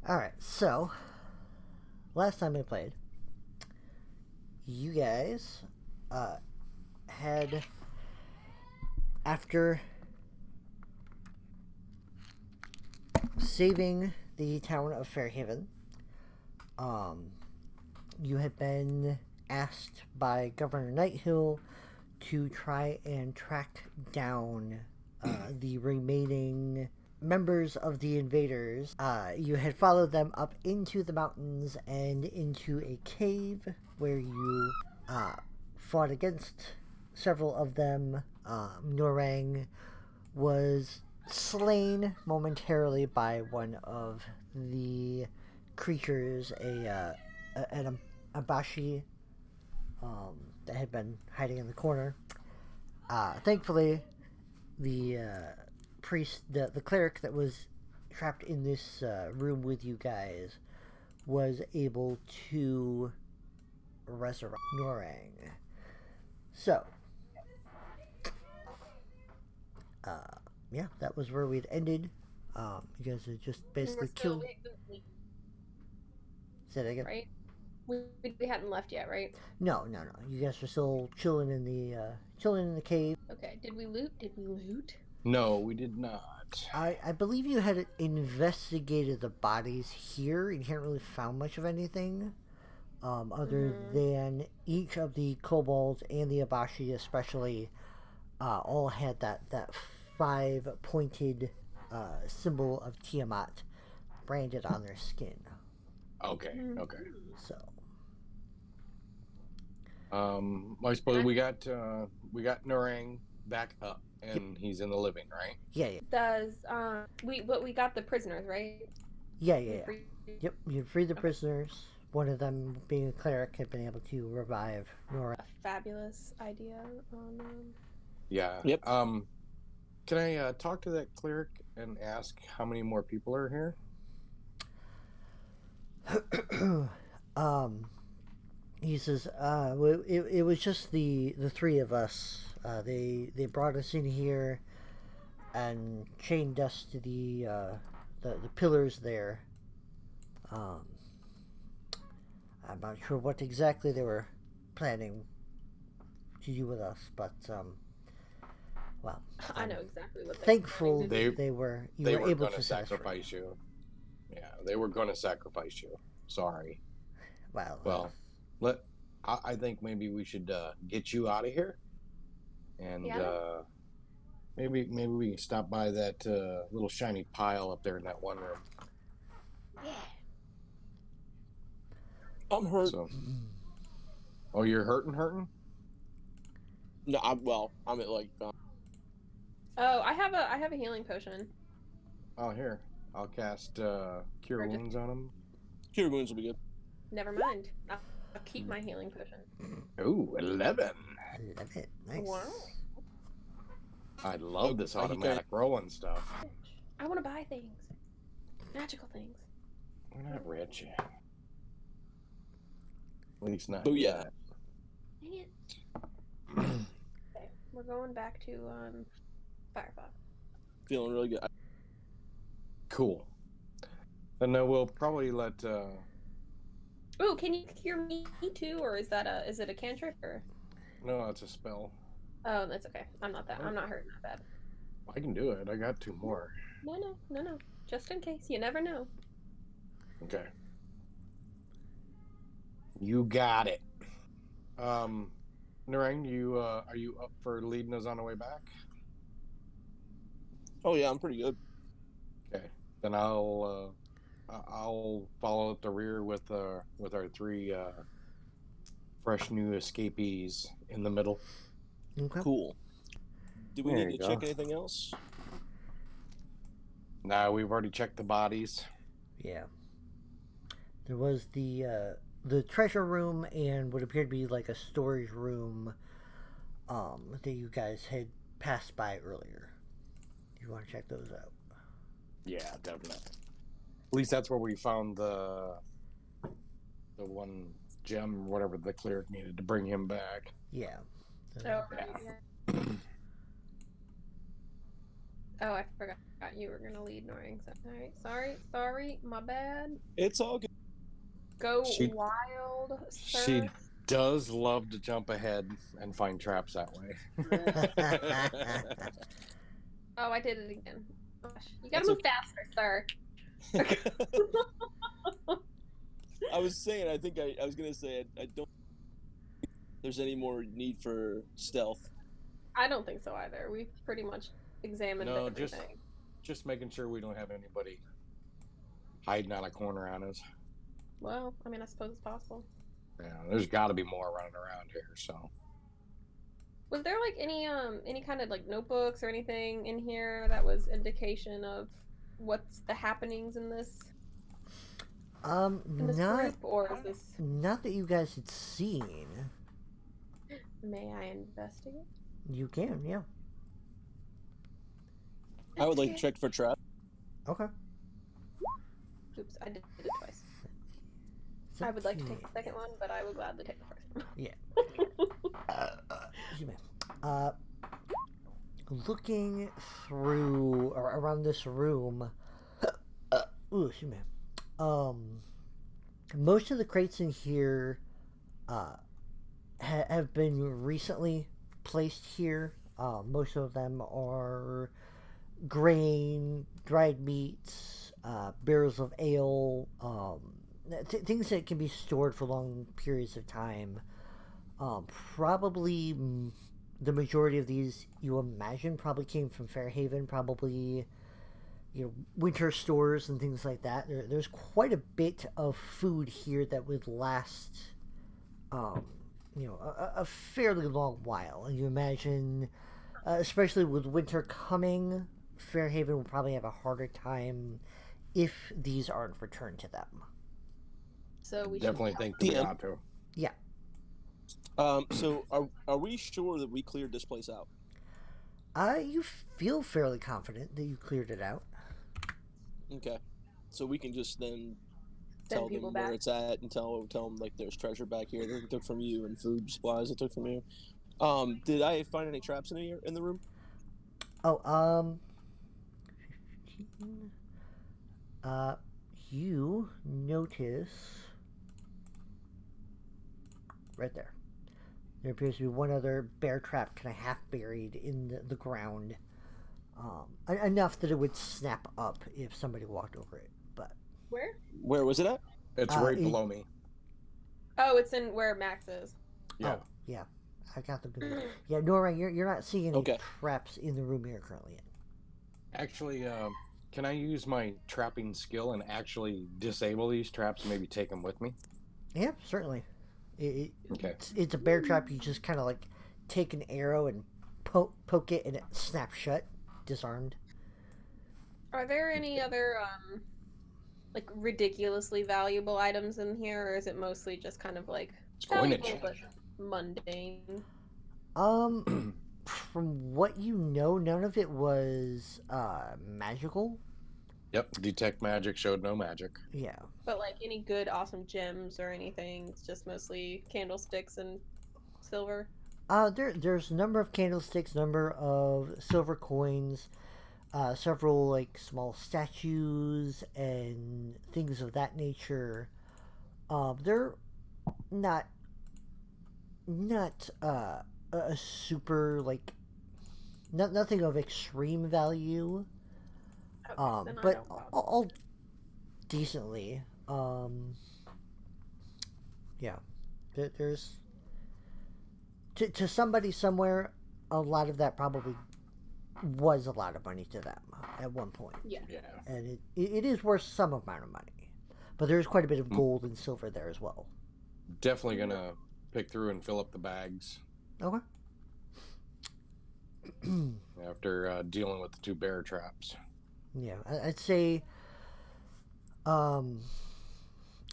Alright, so last time we played, you guys had, after saving the town of Fairhaven, you had been asked by Governor Nighthill to try and track down the remaining members of the invaders. You had followed them up into the mountains and into a cave where you fought against several of them. Norang was slain momentarily by one of the creatures, an Abashi that had been hiding in the corner. Thankfully, the priest, the cleric that was trapped in this room with you guys, was able to resurrect Norang. So, yeah, that was where we'd ended. You guys had just basically killed. Say that again. Right? We hadn't left yet, right? No. You guys are still chilling in the cave. Okay. Did we loot? No, we did not. I believe you had investigated the bodies here. You hadn't really found much of anything, other than each of the kobolds and the Abashi, especially, all had that 5-pointed symbol of Tiamat branded on their skin. Okay. So. I suppose we got Narang back up, and he's in the living, right? Yeah. Does we got the prisoners, right? Yeah. Yep, you freed the prisoners. One of them, being a cleric, had been able to revive Nora. A fabulous idea. Yeah. Yep. Can I talk to that cleric and ask how many more people are here? He says, it was just the three of us. They brought us in here and chained us to the pillars there. I'm not sure what exactly they were planning to do with us, but well, I know exactly what. Thankful they were able to sacrifice you. Yeah, they were going to sacrifice you. Sorry. Well. I think maybe we should get you out of here, and maybe we can stop by that little shiny pile up there in that one room. Yeah. I'm hurt. So, oh, you're hurting? No, I'm at like. Oh, I have a healing potion. Oh, here. I'll cast Cure Wounds on him. Cure Wounds will be good. Never mind. I'll keep my healing potion. Ooh, 11. I love it. Nice. Wow. I love this automatic rolling stuff. I want to buy things. Magical things. We're not rich. At least not. Oh, yeah. Dang it. Okay, we're going back to Firefox. Feeling really good. Cool. And we'll probably let... Ooh, can you cure me too, or is it a cantrip, or? No, it's a spell. Oh, that's okay. I'm not hurting that bad. I can do it. I got 2 more. No. Just in case. You never know. Okay. You got it. Narang, are you up for leading us on the way back? Oh yeah, I'm pretty good. Okay. Then I'll follow at the rear with our 3 fresh new escapees in the middle. Okay. Cool. Do we There need you to go. check anything else? Nah, we've already checked the bodies. Yeah. There was the treasure room and what appeared to be like a storage room that you guys had passed by earlier. You want to check those out? Yeah, definitely. At least that's where we found the one gem, whatever the cleric needed to bring him back. Yeah. Oh, right. Yeah. Oh, I forgot. Thought you were gonna lead Noring. Alright, sorry, my bad. It's all good. Go She- wild, sir. She does love to jump ahead and find traps that way. Oh, I did it again. Gosh, you gotta That's move faster, sir. I was saying, I think I was gonna say I don't think there's any more need for stealth. I don't think so either. We've pretty much examined No, everything. just making sure we don't have anybody hiding out a corner on us. Well, I mean, I suppose it's possible. Yeah, there's got to be more running around here. So Was there like any kind of like notebooks or anything in here that was indication of what's the happenings in this not group, or is this? not that you guys had seen. May I investigate? You can, yeah. I would like to check for traps. Okay. Oops, I did it twice. I would like to take the second one, but I would gladly take the first one. Excuse me. Looking through or around this room. Excuse me. Most of the crates in here have been recently placed here. Most of them are grain, dried meats, barrels of ale, things that can be stored for long periods of time. Probably the majority of these, you imagine, probably came from Fairhaven. Probably, winter stores and things like that. There's quite a bit of food here that would last, a fairly long while. And you imagine, especially with winter coming, Fairhaven will probably have a harder time if these aren't returned to them. So we definitely should think that we ought to. Yeah. So are we sure that we cleared this place out? You feel fairly confident that you cleared it out. Okay. So we can just then send tell them people where back. it's at and tell them like there's treasure back here that they took from you and food supplies they took from you. Did I find any traps in the room? Oh, 15. You notice right there. There appears to be one other bear trap kind of half buried in the ground. Enough that it would snap up if somebody walked over it. But Where was it at? It's right below me. Oh, it's in where Max is. Yeah. Oh, yeah. I got them. Yeah, Nora, you're not seeing any Okay. traps in the room you're currently in. Actually, can I use my trapping skill and actually disable these traps and maybe take them with me? Yeah, certainly. Okay. It's a bear trap. You just kind of like take an arrow and poke it, and it snaps shut, disarmed. Are there any other like ridiculously valuable items in here, or is it mostly just kind of like It's going to valuable but change. mundane? From what you know, none of it was magical. Yep. Detect magic showed no magic. Yeah. But like any good, awesome gems or anything? It's just mostly candlesticks and silver. There's a number of candlesticks, number of silver coins, several like small statues and things of that nature. They're not a super like nothing of extreme value. Okay, then I But don't bother. all decently. Yeah, there's to somebody somewhere, a lot of that probably was a lot of money to them at one point, Yeah. Yeah. and it is worth some amount of money, but there's quite a bit of gold and silver there as well. Definitely gonna pick through and fill up the bags Okay. after dealing with the two bear traps. Yeah, I'd say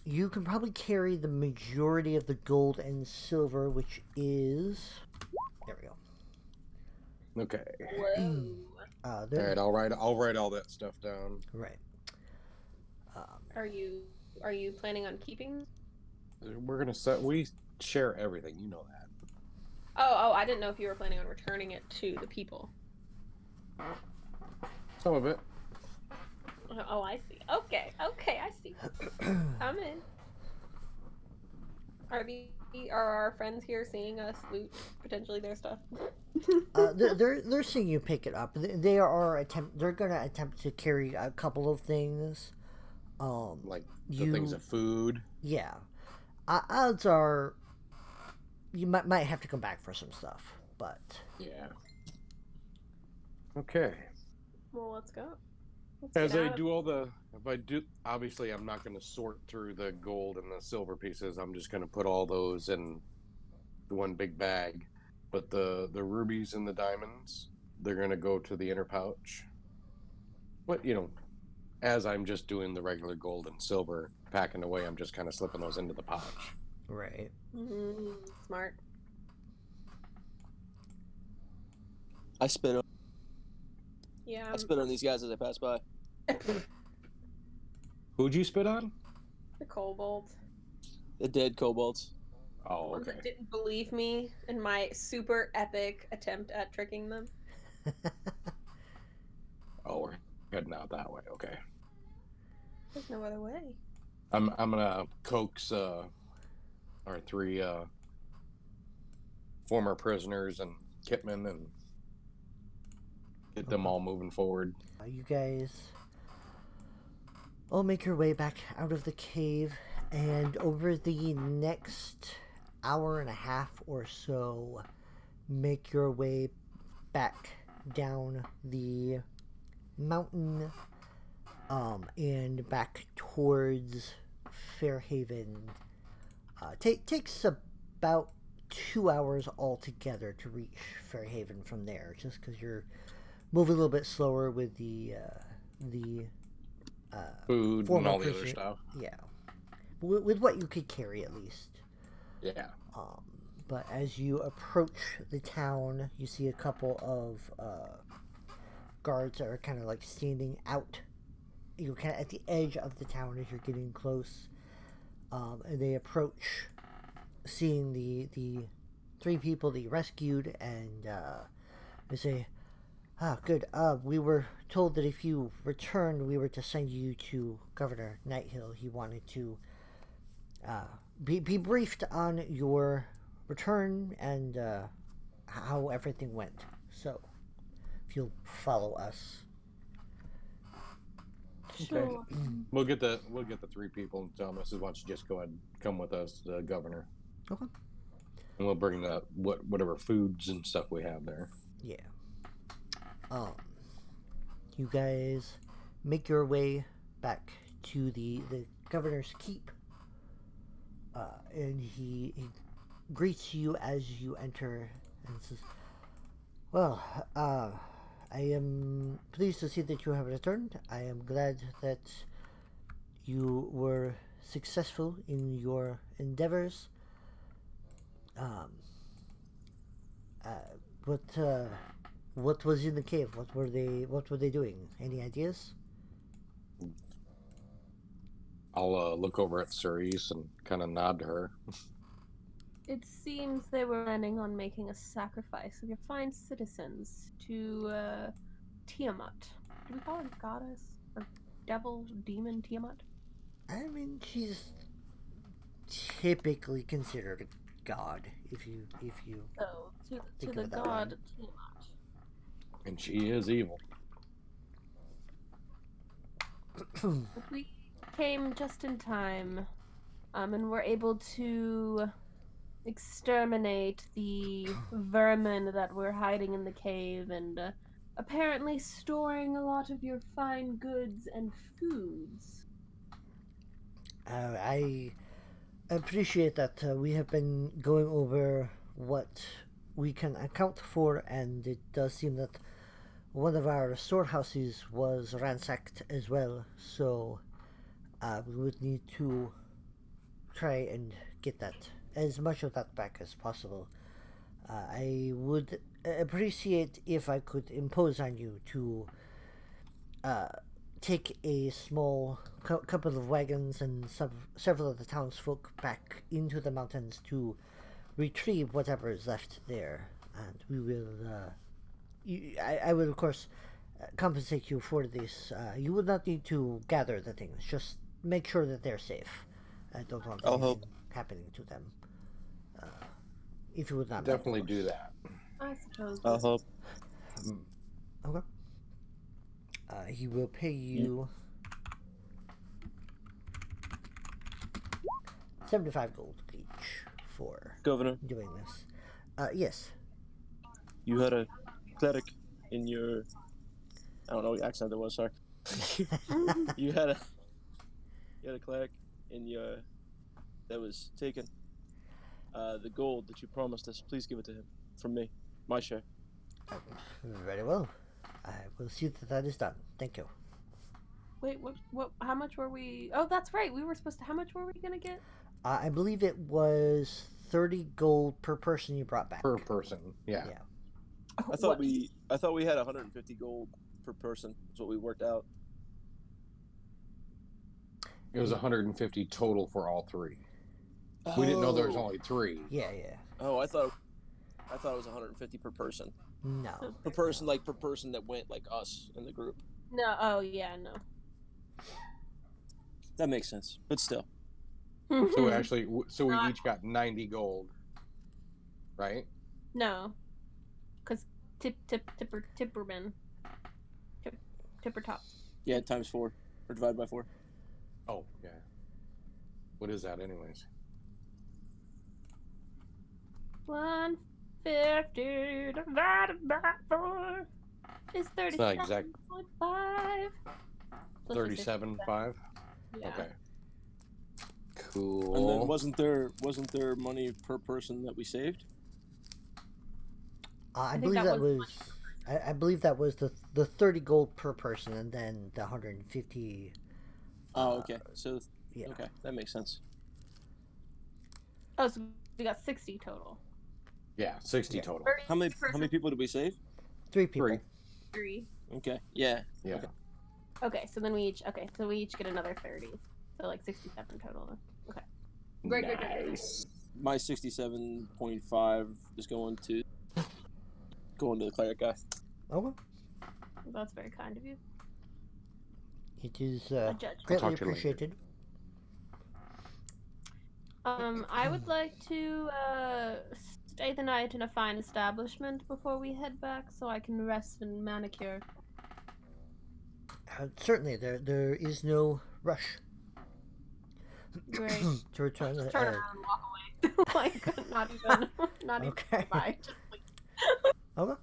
you can probably carry the majority of the gold and silver, which is there we go. Okay. Whoa. All right. I'll write all that stuff down. Right. Are you planning on keeping? We're gonna set. We share everything. You know that. Oh, I didn't know if you were planning on returning it to the people. Some of it. Oh, I see. Okay, I see. I'm in. Are our friends here seeing us loot potentially their stuff? They're seeing you pick it up. They're gonna attempt to carry a couple of things. Like the things of food. Yeah. Odds are you might have to come back for some stuff, but yeah. Okay. Well, let's go. As I do if I do, obviously I'm not going to sort through the gold and the silver pieces. I'm just going to put all those in the one big bag. But the rubies and the diamonds, they're going to go to the inner pouch. But, as I'm just doing the regular gold and silver, packing away, I'm just kind of slipping those into the pouch. Right. Smart. I spit on. Yeah. I spit on these guys as I pass by. Who'd you spit on? The kobold. The dead kobolds. Oh, Ones okay. that didn't believe me in my super epic attempt at tricking them. Oh, we're heading out that way. Okay. There's no other way. I'm gonna coax our 3 former prisoners and Kitman and get them all moving forward. You guys all make your way back out of the cave, and over the next hour and a half or so, make your way back down the mountain and back towards Fairhaven. Takes about 2 hours altogether to reach Fairhaven from there, just because you're moving a little bit slower with the food and all the other stuff. Yeah, with what you could carry at least. Yeah. But as you approach the town, you see a couple of guards that are kind of like standing out. You're kind of at the edge of the town as you're getting close, and they approach, seeing the 3 people that you rescued, and they say, good. We were told that if you returned, we were to send you to Governor Nighthill. He wanted to be briefed on your return and how everything went. So, if you'll follow us. Sure. We'll get the 3 people and tell Mrs. Why don't you just go ahead and come with us, the governor. Okay. And we'll bring the whatever foods and stuff we have there. Yeah. You guys make your way back to the governor's keep, and he greets you as you enter and says, well, I am pleased to see that you have returned. I am glad that you were successful in your endeavors. What was in the cave? What were they doing? Any ideas? I'll look over at Cerise and kind of nod to her. It seems they were planning on making a sacrifice of your fine citizens to Tiamat. Do we call her goddess or devil, demon Tiamat? I mean, she's typically considered a god if you So to Think the of it that god way. Tiamat. And she is evil. We came just in time, and were able to exterminate the vermin that were hiding in the cave and apparently storing a lot of your fine goods and foods. I appreciate that. We have been going over what we can account for, and it does seem that one of our storehouses was ransacked as well, so we would need to try and get that, as much of that back as possible. I would appreciate if I could impose on you to take a small couple of wagons and several of the townsfolk back into the mountains to retrieve whatever is left there, and we will. I will, of course, compensate you for this. You would not need to gather the things. Just make sure that they're safe. I don't want I'll anything help. happening to them. If you would not mind, of Definitely do course. that. I suppose. I'll help. Okay. He will pay you 75 gold each for Governor, doing this. Yes. you had a cleric in your. I don't know what accent it was. Sorry. You had a cleric in your that was taken. The gold that you promised us, please give it to him from me, my share. Very well. I will see that that is done. Thank you. Wait, what? How much were we? Oh, that's right. We were supposed to. How much were we gonna get? I believe it was 30 gold per person you brought back. Per person. Yeah. Yeah. I thought we had 150 gold per person. That's what we worked out. It was 150 total for all three. We didn't know there was only three. Yeah. Oh, I thought it was 150 per person. No. Per person that went like us in the group. No. Oh yeah, no. That makes sense, but still. So we each got 90 gold, right? No, because tipperman, tipper top. Yeah, times 4 or divide by 4. Oh yeah. What is that, anyways? 150 divided by 4 is It's not exact. 37.5. 37.5. Yeah. Okay. Cool. And then wasn't there money per person that we saved? I think believe that that was. I believe that was the 30 gold per person, and then the 150. Oh, okay. So Yeah. okay, that makes sense. Oh, so we got 60 total. Yeah, 60 total. How many people did we save? 3 people. 3. 3. Okay. Yeah. Yeah. Okay. Okay, so then we each get another 30. So like 67 total. Okay. Great. Nice. My 67.5 is going to the cleric guy. Okay. That's very kind of you. It is A judge. greatly talk to you later. appreciated. I would like to stay the night in a fine establishment before we head back, so I can rest and manicure. Certainly, there is no rush Great. to return. Just turn around and walk away. Like not even Okay. bye. Just like Okay.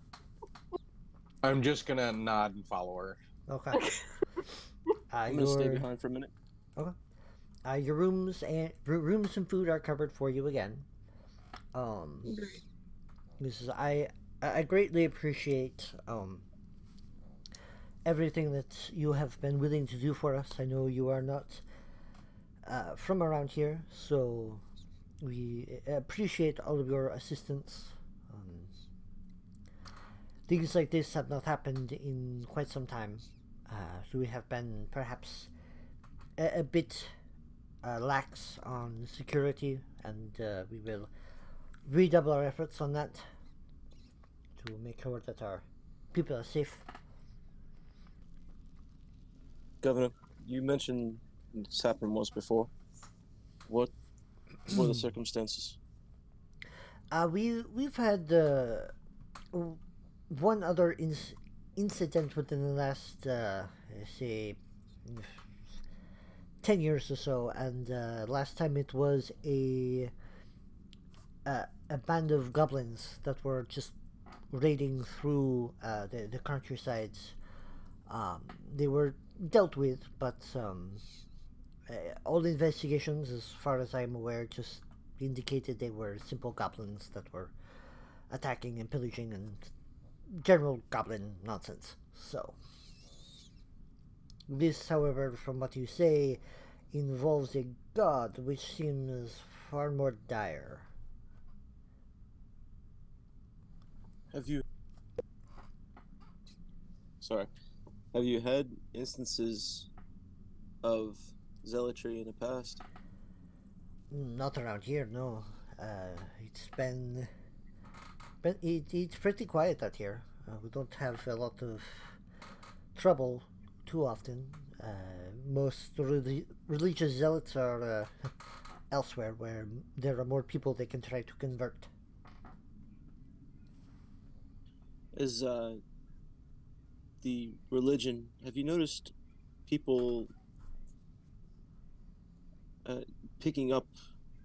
I'm just gonna nod and follow her. Okay. I'm gonna stay behind for a minute. Your rooms and food are covered for you again. This is I greatly appreciate everything that you have been willing to do for us. I know you are not from around here, so we appreciate all of your assistance. Things like this have not happened in quite some time, so we have been perhaps a bit lax on security, and we will redouble our efforts on that to make sure that our people are safe. Governor, you mentioned this happened once before. What were the circumstances? We've had one other incident within the last say 10 years or so, and last time it was a band of goblins that were just raiding through the countrysides. They were dealt with, but all the investigations, as far as I'm aware, just indicated they were simple goblins that were attacking and pillaging and general goblin nonsense. So this, however, from what you say, involves a god, which seems far more dire. Have you had instances of zealotry in the past? Not around here, no. It's been it's pretty quiet out here. We don't have a lot of trouble too often. Most religious zealots are elsewhere, where there are more people they can try to convert. As the religion, have you noticed people picking up,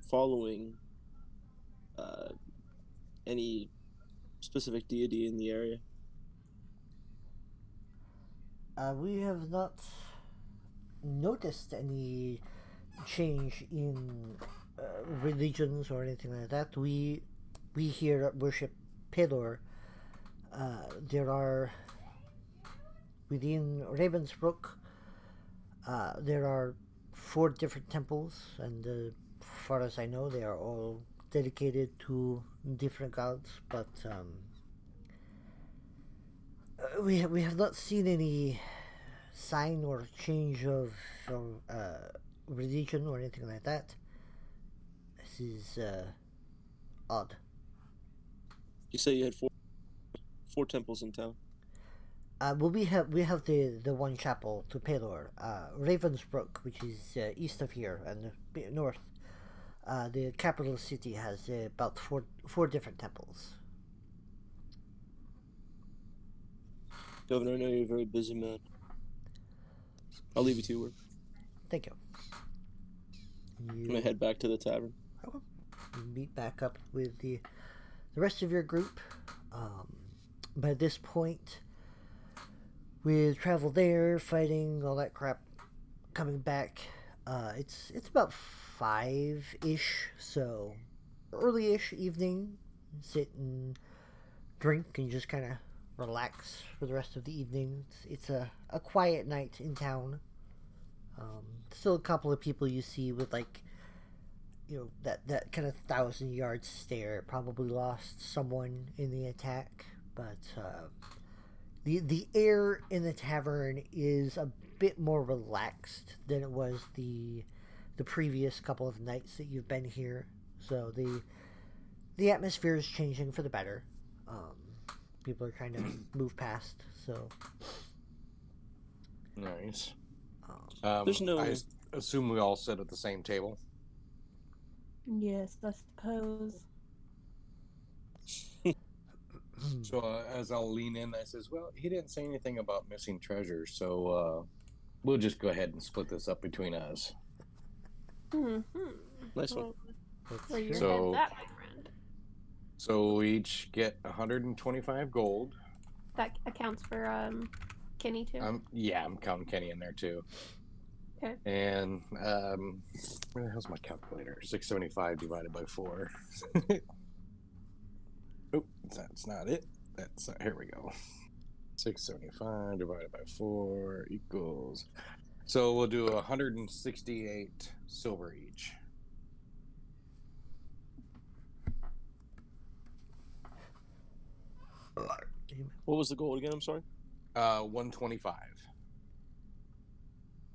following any specific deity in the area? We have not noticed any change in religions or anything like that. We here worship Pelor. There are within Ravensbrook. There are 4 different temples, and as far as I know, they are all dedicated to different gods. But we have not seen any sign or change of religion or anything like that. This is odd. You say you had four temples in town. Well, we have the one chapel to Pelor, Ravensbrook, which is east of here and north. The capital city has about four different temples. Governor, I know you're a very busy man. I'll leave you to work. Thank you. I'm gonna head back to the tavern. Okay. You meet back up with the rest of your group. By this point, with travel there, fighting, all that crap, coming back, it's about 5-ish, so early-ish evening. Sit and drink and just kind of relax for the rest of the evening. It's a quiet night in town. Still a couple of people you see with, like, you know, that kind of 1,000-yard stare. Probably lost someone in the attack, but the air in the tavern is a bit more relaxed than it was the previous couple of nights that you've been here. So the atmosphere is changing for the better. People are trying to move past. So nice. There's no. I assume we all sit at the same table. Yes, I suppose. So as I'll lean in, I says, "Well, he didn't say anything about missing treasure, so we'll just go ahead and split this up between us." Nice one. Where your So- head's at, my friend. So we each get 125 gold. That accounts for Kenny too. I'm counting Kenny in there too. Okay. And where the hell's my calculator? 675 divided by 4. Oh, that's not it. Here we go. 675 divided by 4 equals. So we'll do 168 silver each. What was the goal again? I'm sorry. 125.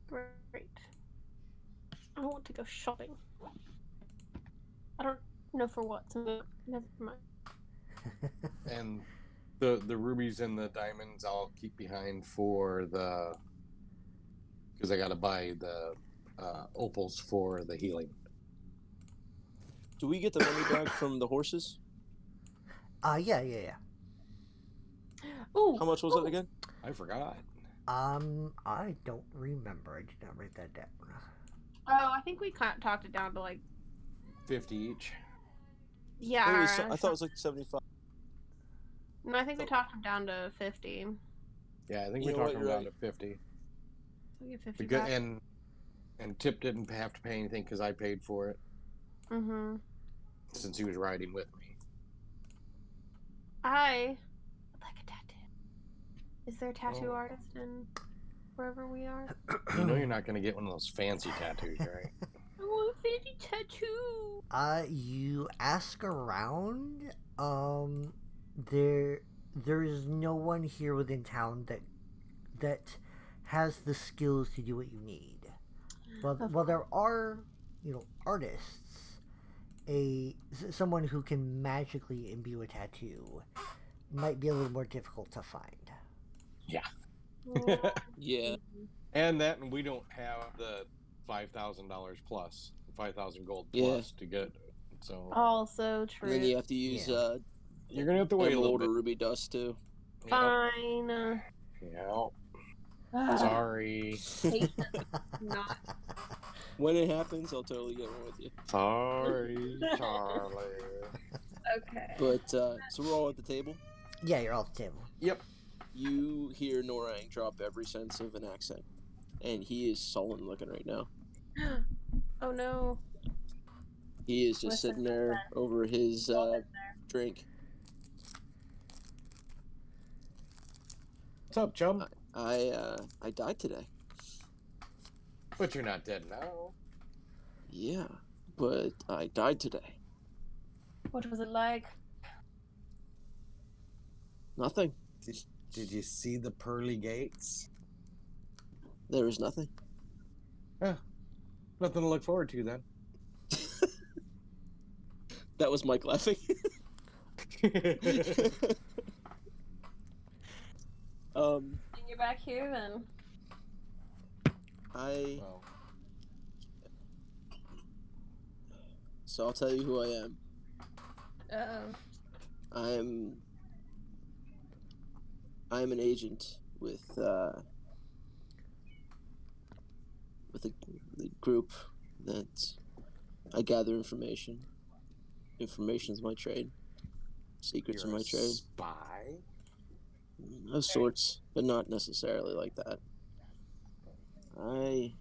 Great. I want to go shopping. I don't know for what, so never mind. And the rubies and the diamonds I'll keep behind for because I gotta buy the opals for the healing. Do we get the money back from the horses? Yeah. Ooh, How much was it again? I forgot. I don't remember. I did not write that down. Oh, I think we talked it down to like 50 each. yeah. I thought it was like 75. No, I think we talked him down to 50. Yeah, I think You we know talked what, around you're at 50. We get 50 Because, back. and Tip didn't have to pay anything because I paid for it Mm-hmm. since he was riding with me. I would like a tattoo. Is there a tattoo Oh. artist in wherever we are? You know you're not going to get one of those fancy tattoos, right? I want a fancy tattoo. You ask around. There is no one here within town that has the skills to do what you need. Well, there are, artists. Someone who can magically imbue a tattoo might be a little more difficult to find. Yeah. And we don't have the $5,000 plus, 5,000 gold Yeah. plus to get. So Also And true. then you have to use you're gonna have to wait a little emerald or bit. ruby dust too. Fine. Yeah. Sorry. Patience. Not. When it happens, I'll totally get one with you. Sorry, Charlie. Okay. But so we're all at the table. Yeah, you're all at the table. Yep. You hear Norang drop every sense of an accent, and he is sullen looking right now. Oh no. He is just sitting there over his drink. What's up, chum? I died today. But you're not dead now. Yeah, but I died today. What was it like? Nothing. Did you see the pearly gates? There was nothing. Nothing to look forward to then. That was Mike laughing. You're back here then. So I'll tell you who I am. I am an agent with a group that I gather information. Information is my trade. Secrets are my trade. Spy? Of sorts, but not necessarily like that. I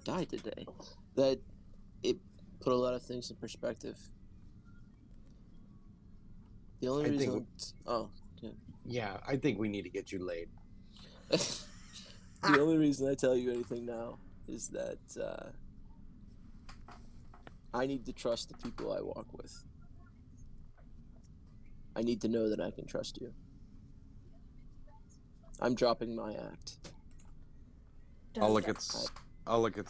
died today. That it put a lot of things in perspective. The only reason. Yeah, I think we need to get you laid. The only reason I tell you anything now is that I need to trust the people I walk with. I need to know that I can trust you. I'm dropping my act. I'll look at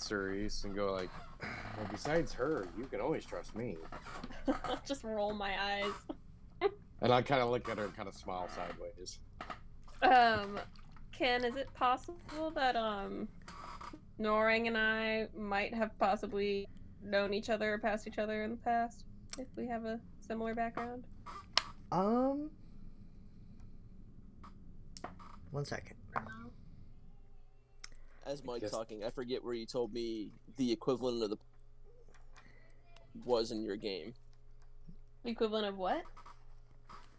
Cerise and go like, well, besides her, you can always trust me. Just roll my eyes. And I kind of look at her and kind of smile sideways. Ken, is it possible that Norang and I might have possibly known each other or passed each other in the past? If we have a similar background? 1 second. As Mike talking, I forget where you told me the equivalent of the was in your game. The equivalent of what?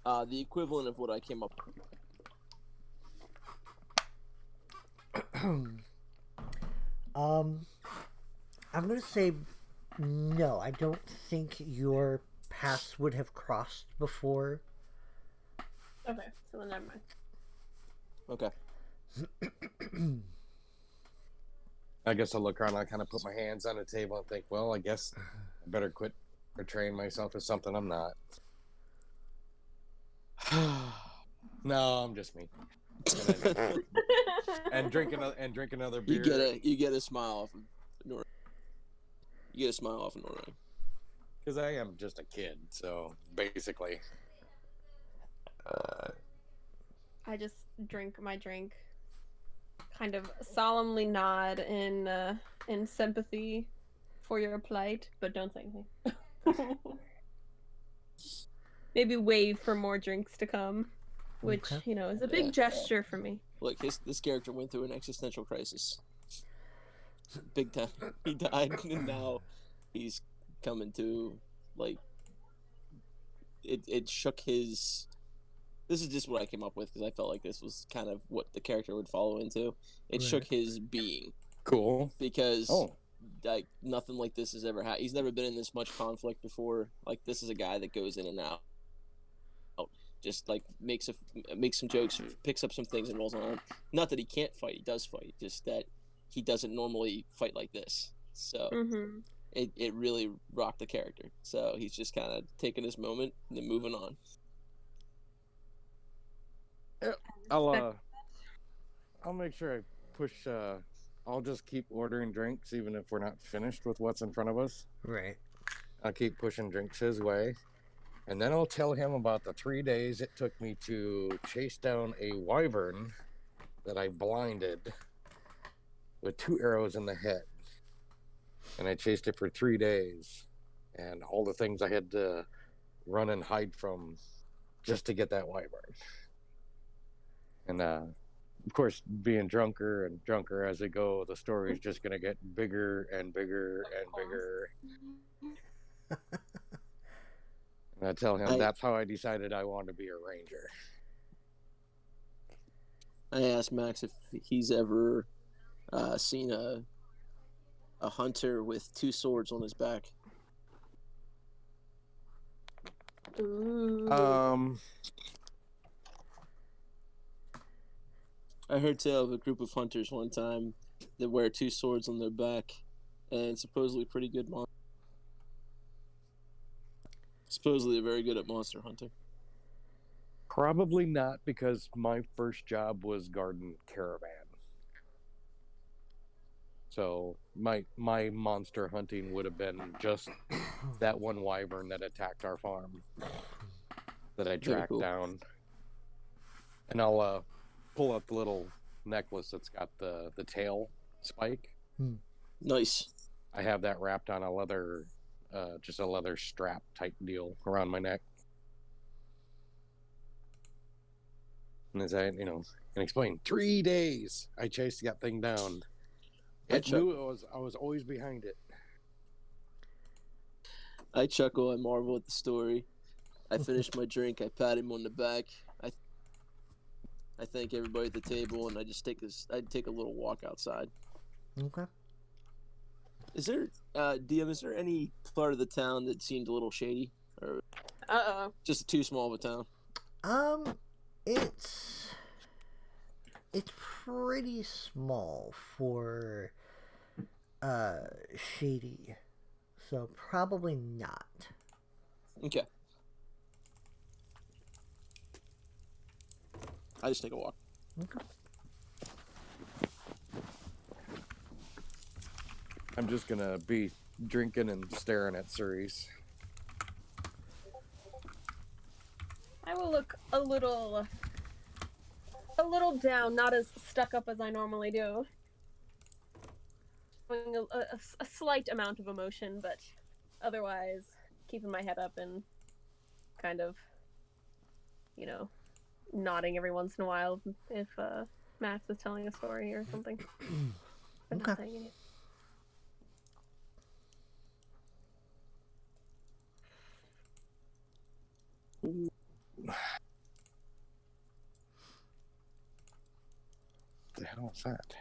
The equivalent of what I came up with. I'm gonna say no. I don't think your paths would have crossed before. Okay, so then never mind. Okay. I guess I'll look around. I kind of put my hands on the table and think, well, I guess I better quit portraying myself as something I'm not. No, I'm just me. And drink another beer. You get a smile off of Norang. You get a smile off of Norang. Because I am just a kid, so basically. I just drink my drink, kind of solemnly nod in sympathy for your plight, but don't say anything. Maybe wave for more drinks to come, which, is a big gesture for me. Look, this character went through an existential crisis. Big time. He died, and now he's coming to, it shook his... This is just what I came up with because I felt like this was kind of what the character would follow into. It shook his being. Cool. Because nothing like this has ever happened. He's never been in this much conflict before. This is a guy that goes in and out. Just makes some jokes, picks up some things, and rolls on. Not that he can't fight; he does fight. Just that he doesn't normally fight like this. So it really rocked the character. So he's just kind of taking his moment and then moving on. I'll make sure I push. I'll just keep ordering drinks, even if we're not finished with what's in front of us. Right. I'll keep pushing drinks his way. And then I'll tell him about the 3 days it took me to chase down a wyvern that I blinded with 2 arrows in the head. And I chased it for 3 days. And all the things I had to run and hide from just to get that wyvern. And, of course, being drunker and drunker as I go, the story is just going to get bigger and bigger and bigger. And I tell him that's how I decided I wanted to be a ranger. I asked Max if he's ever seen a hunter with 2 swords on his back. Ooh. I heard tell of a group of hunters one time that wear 2 swords on their back, and supposedly pretty good supposedly very good at monster hunting. Probably not, because my first job was garden caravan. So my monster hunting would have been just that one wyvern that attacked our farm that I tracked down. And I'll pull up the little necklace that's got the tail spike. Nice. I have that wrapped on a leather, just a leather strap type deal around my neck. And as I, and explain, 3 days I chased that thing down. It knew I was always behind it. I chuckle. I marvel at the story. I finish my drink. I pat him on the back. I thank everybody at the table, and I just take a little walk outside. Okay. Is there, DM? Is there any part of the town that seemed a little shady, or just too small of a town? It's pretty small for shady, so probably not. Okay. I just take a walk. Okay. I'm just gonna be drinking and staring at Ceres. I will look a little down, not as stuck up as I normally do. Showing a slight amount of emotion, but otherwise keeping my head up and kind of, nodding every once in a while if Max is telling a story or something. I'm not saying it. What the hell is that?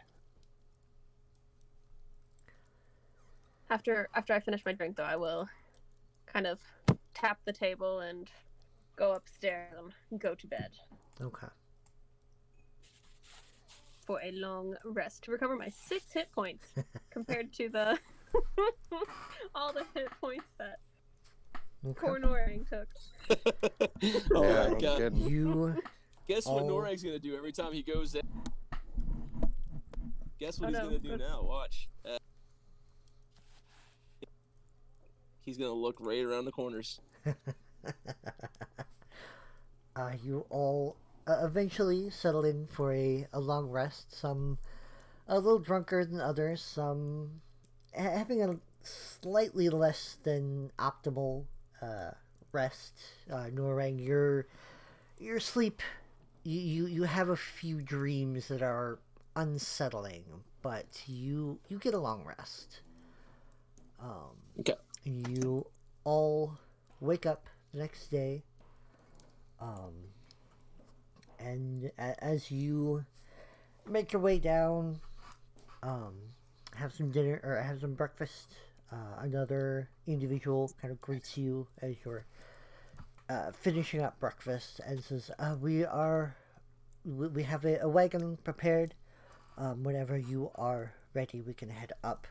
After I finish my drink, though, I will kind of tap the table and go upstairs and go to bed. Okay. For a long rest to recover my 6 hit points compared to the all the hit points that poor Norang took. Oh my god! Guess what Norang's gonna do every time he goes in? Guess what he's gonna do now? Watch. He's gonna look right around the corners. You all eventually settle in for a long rest. Some a little drunker than others. Some having a slightly less than optimal rest. Norang, your sleep. You have a few dreams that are unsettling, but you get a long rest. Okay. You all wake up the next day. And as you make your way down, have some dinner or have some breakfast, another individual kind of greets you as you're finishing up breakfast and says, we have a wagon prepared. Whenever you are ready, we can head up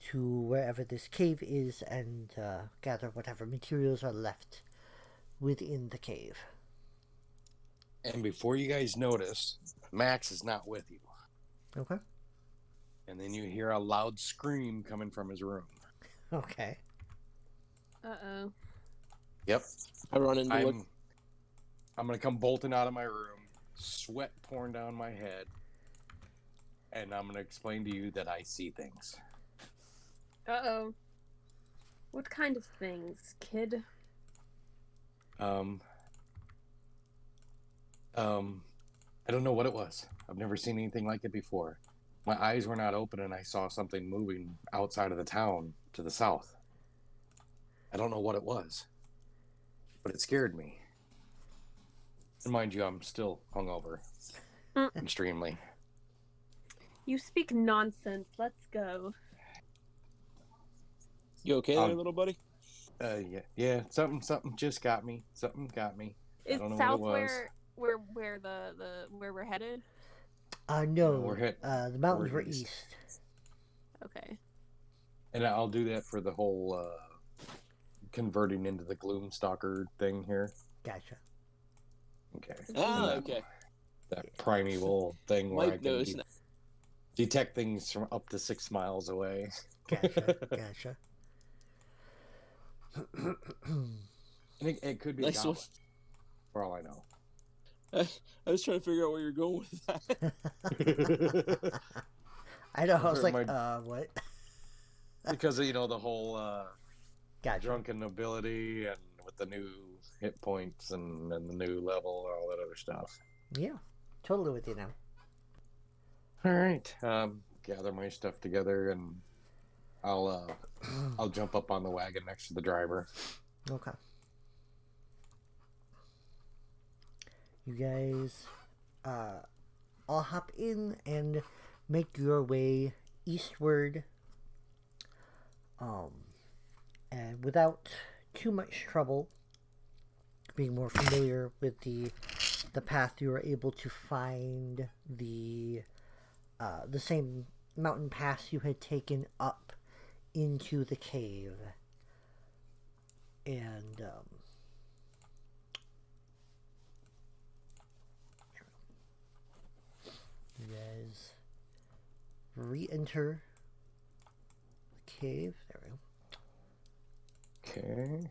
to wherever this cave is and gather whatever materials are left within the cave. And before you guys notice, Max is not with you. Okay. And then you hear a loud scream coming from his room. Okay. Uh-oh. Yep. I run in to look. I'm gonna come bolting out of my room, sweat pouring down my head, and I'm gonna explain to you that I see things. Uh-oh. What kind of things, kid? I don't know what it was. I've never seen anything like it before. My eyes were not open and I saw something moving outside of the town to the south. I don't know what it was, but it scared me. And mind you, I'm still hungover. Extremely. You speak nonsense. Let's go. You okay there, little buddy? Yeah. Something just got me. Something got me. Is I don't know south what it was. where where we're headed? No, we're the mountains were east. east. Okay. And I'll do that for the whole converting into the Gloomstalker thing here. Gotcha. Okay. Okay. That primeval thing where Mike I can knows. detect things from up to 6 miles away. Gotcha. And it could be Nice a one. goblin, for all I know. I was trying to figure out where you're going with that. I know. I was like, My- what? Because of, the whole Gotcha. drunken ability and with the new hit points and the new level and all that other stuff. Yeah, totally with you now. All right. Gather my stuff together and I'll jump up on the wagon next to the driver. Okay. You guys all hop in and make your way eastward. And without too much trouble, being more familiar with the path, you were able to find the same mountain pass you had taken up into the cave. And you guys re-enter the cave. There we go. Okay.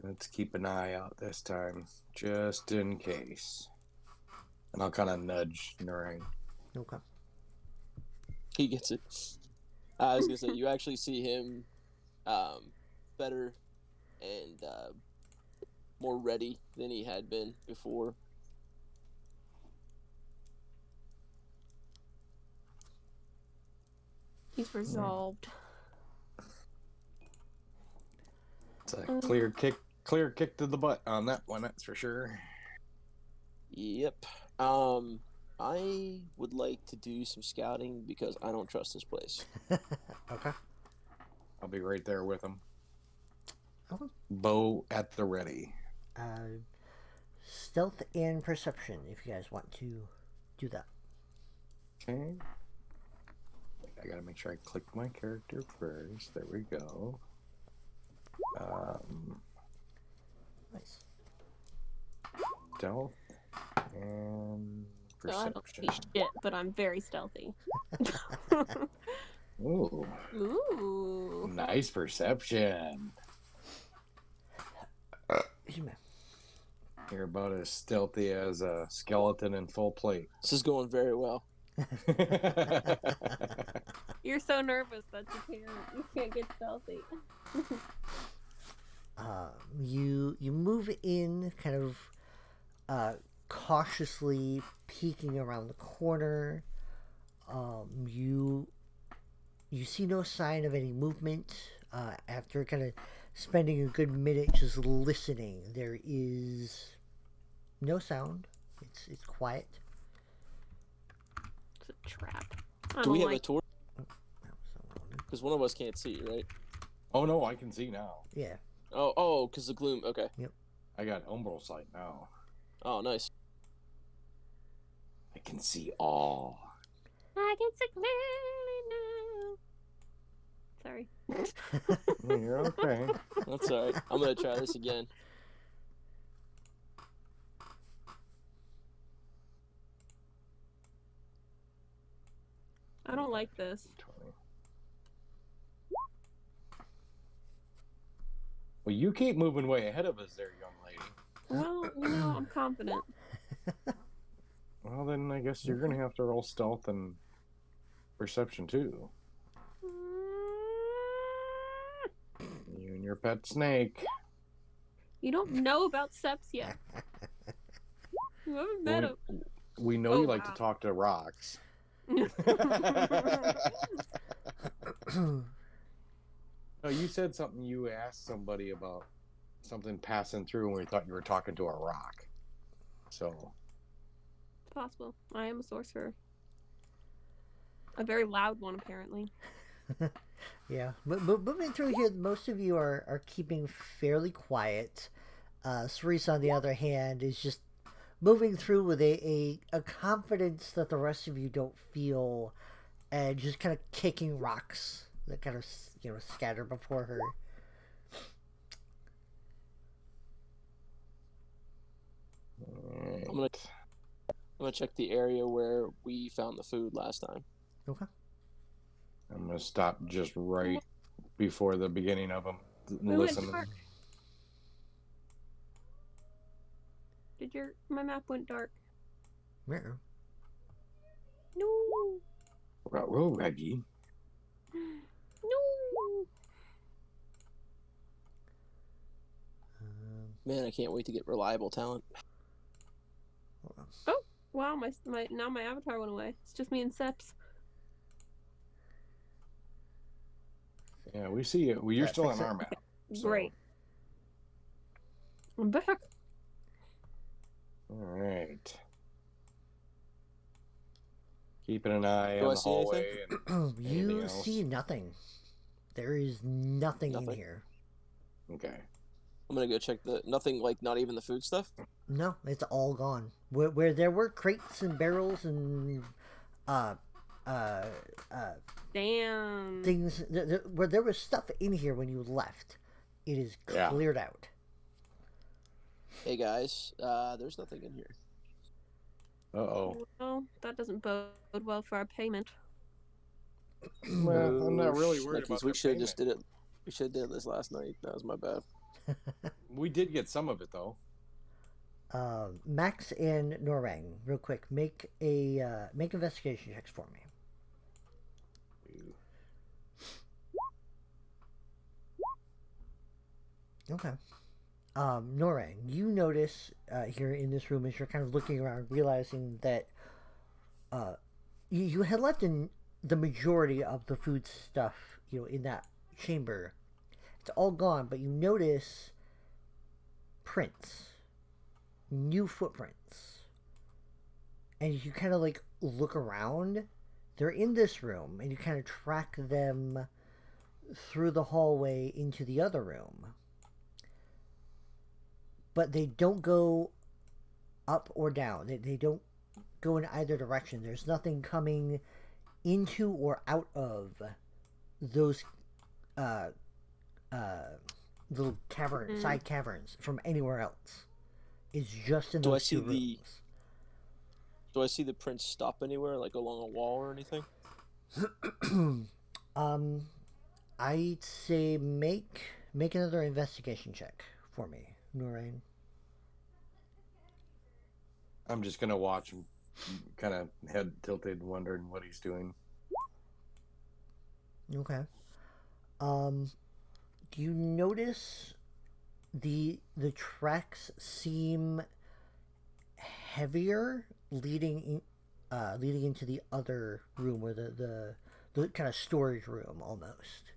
Let's keep an eye out this time, just in case. And I'll kind of nudge Nurang. Okay. He gets it. I was gonna say you actually see him better and more ready than he had been before. He's resolved. It's a clear kick to the butt on that one, that's for sure. Yep. I would like to do some scouting because I don't trust this place. Okay. I'll be right there with him. Okay. Bow at the ready. Stealth and perception, if you guys want to do that. Okay. I gotta make sure I click my character first. There we go. Nice. Stealth and So I don't perception. see shit, but I'm very stealthy. Ooh, Ooh. nice perception. You're about as stealthy as a skeleton in full plate. This is going very well. You're so nervous that you can't get stealthy. You move in, kind of cautiously peeking around the corner. You see no sign of any movement. After kind of spending a good minute just listening, there is no sound. It's quiet. It's a trap. Do we have a torch? Because one of us can't see, right? Oh no, I can see now. Yeah. Oh, because the gloom. Okay. Yep. I got umbral sight now. Oh, nice. I can see all. I can see clearly now. Sorry. You're okay. That's all right. I'm gonna try this again. I don't like this. Well, you keep moving way ahead of us there, young lady. Well, I'm confident. Well, then I guess you're going to have to roll stealth and perception, too. You and your pet snake. You don't know about Seps yet. You haven't met him. We know you like to talk to rocks. No, you said something. You asked somebody about something passing through, and we thought you were talking to a rock. So, It's possible. I am a sorcerer. A very loud one, apparently. Yeah, but moving through here, most of you are keeping fairly quiet. Cerise, on the other hand, is just moving through with a confidence that the rest of you don't feel, and just kind of kicking rocks that kind of scatter before her. I'm gonna check the area where we found the food last time. Okay. I'm going to stop just right before the beginning of them. We Listen. went dark. My map went dark. Yeah. No. Roll, Reggie. No. Man, I can't wait to get reliable talent. Oh, wow, now my avatar went away. It's just me and Seps. Yeah, we see you. Well, you're still on our map. So. Great. I'm back. All right. Keeping an eye Do on I the see hallway. And You see nothing. There is nothing in here. Okay. I'm gonna go check nothing, like not even the food stuff. No, it's all gone. Where there were crates and barrels and Damn. things, where there was stuff in here when you left, it is cleared out. Hey guys, there's nothing in here. Uh-oh. Well, that doesn't bode well for our payment. Well, I'm not really worried about We should have just did it. We should have did this last night. That was my bad. We did get some of it, though. Max and Norang, real quick, make investigation checks for me. Okay. Norang, you notice here in this room as you're kind of looking around, realizing that you had left in the majority of the food stuff, in that chamber. It's all gone, but you notice prints, new footprints, and you kind of look around. They're in this room, and you kind of track them through the hallway into the other room. But they don't go up or down. They don't go in either direction. There's nothing coming into or out of those little side caverns from anywhere else. It's just in those two rooms. Do I see the prints stop anywhere, like along a wall or anything? I'd say make another investigation check for me, Noreen. I'm just gonna watch him, kind of head tilted, wondering what he's doing. Okay. You notice the tracks seem heavier leading into the other room, or the kind of storage room almost.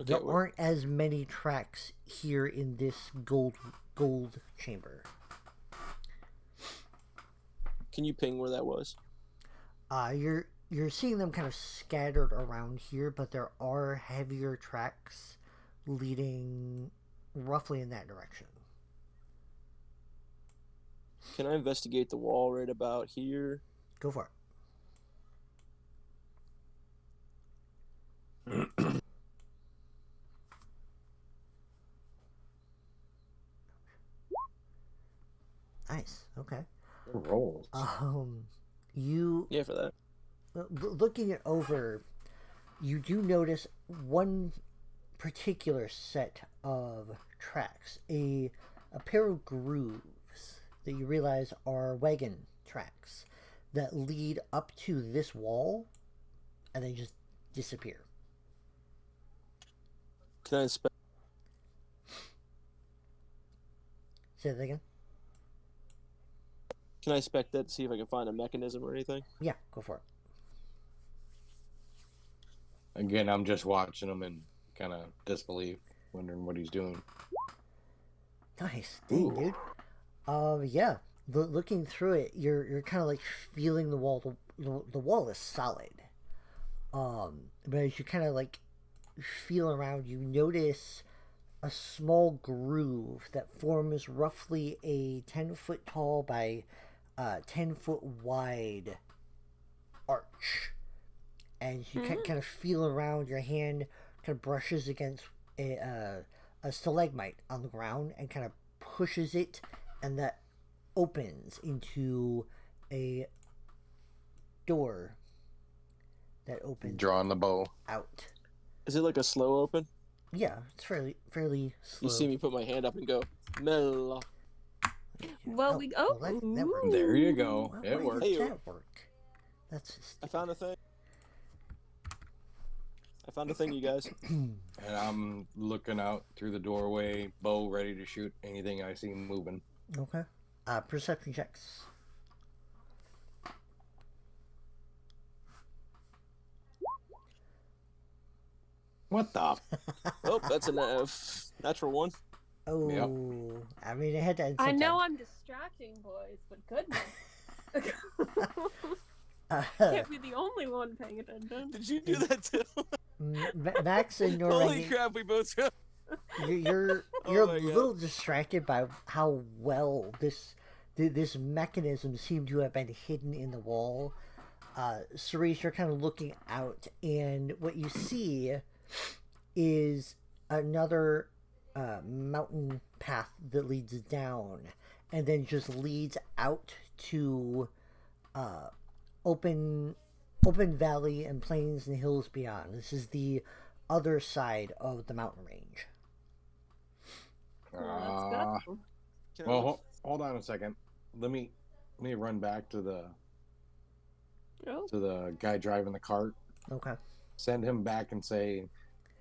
There aren't as many tracks here in this gold chamber. Can you ping where that was? You're seeing them kind of scattered around here, but there are heavier tracks leading roughly in that direction. Can I investigate the wall right about here? Go for it. Nice. Okay. Rolls. Yeah, for that. Looking it over, you do notice one particular set of tracks, a pair of grooves that you realize are wagon tracks that lead up to this wall and then just disappear. Can I inspect? Say that again? Can I inspect that to see if I can find a mechanism or anything? Yeah, go for it. Again, I'm just watching him in kind of disbelief, wondering what he's doing. Nice. Dang, dude. Yeah. Looking through it, you're kind of like feeling the wall. The wall is solid. But as you kind of like feel around, you notice a small groove that forms roughly a 10-foot tall by 10-foot wide arch. And you kind of feel around, your hand kind of brushes against a stalagmite on the ground and kind of pushes it, and that opens into a door that opens Drawing the bow out. Is it like a slow open? Yeah, it's fairly slow. You see me put my hand up and go, Mel. Well, that worked. There you go. Well, It why worked. did that work? That's just... I found a thing. You guys. And I'm looking out through the doorway, bow ready to shoot anything I see moving. Okay. Perception checks. What the? Oh, that's a natural one. Oh, Yep. I mean, it had to end I sometime. know I'm distracting, boys, but goodness. Uh, Can't be the only one paying attention. Did you do that too? Max and Holy Noreen, crap, we both got... you're Oh a my God. little distracted by how well this mechanism seemed to have been hidden in the wall. Cerise, you're kind of looking out, and what you see is another mountain path that leads down, and then just leads out to open valley and plains and hills beyond. This is the other side of the mountain range. Well, let's go. Well, hold on a second. Let me run back to the guy driving the cart. Okay. Send him back and say,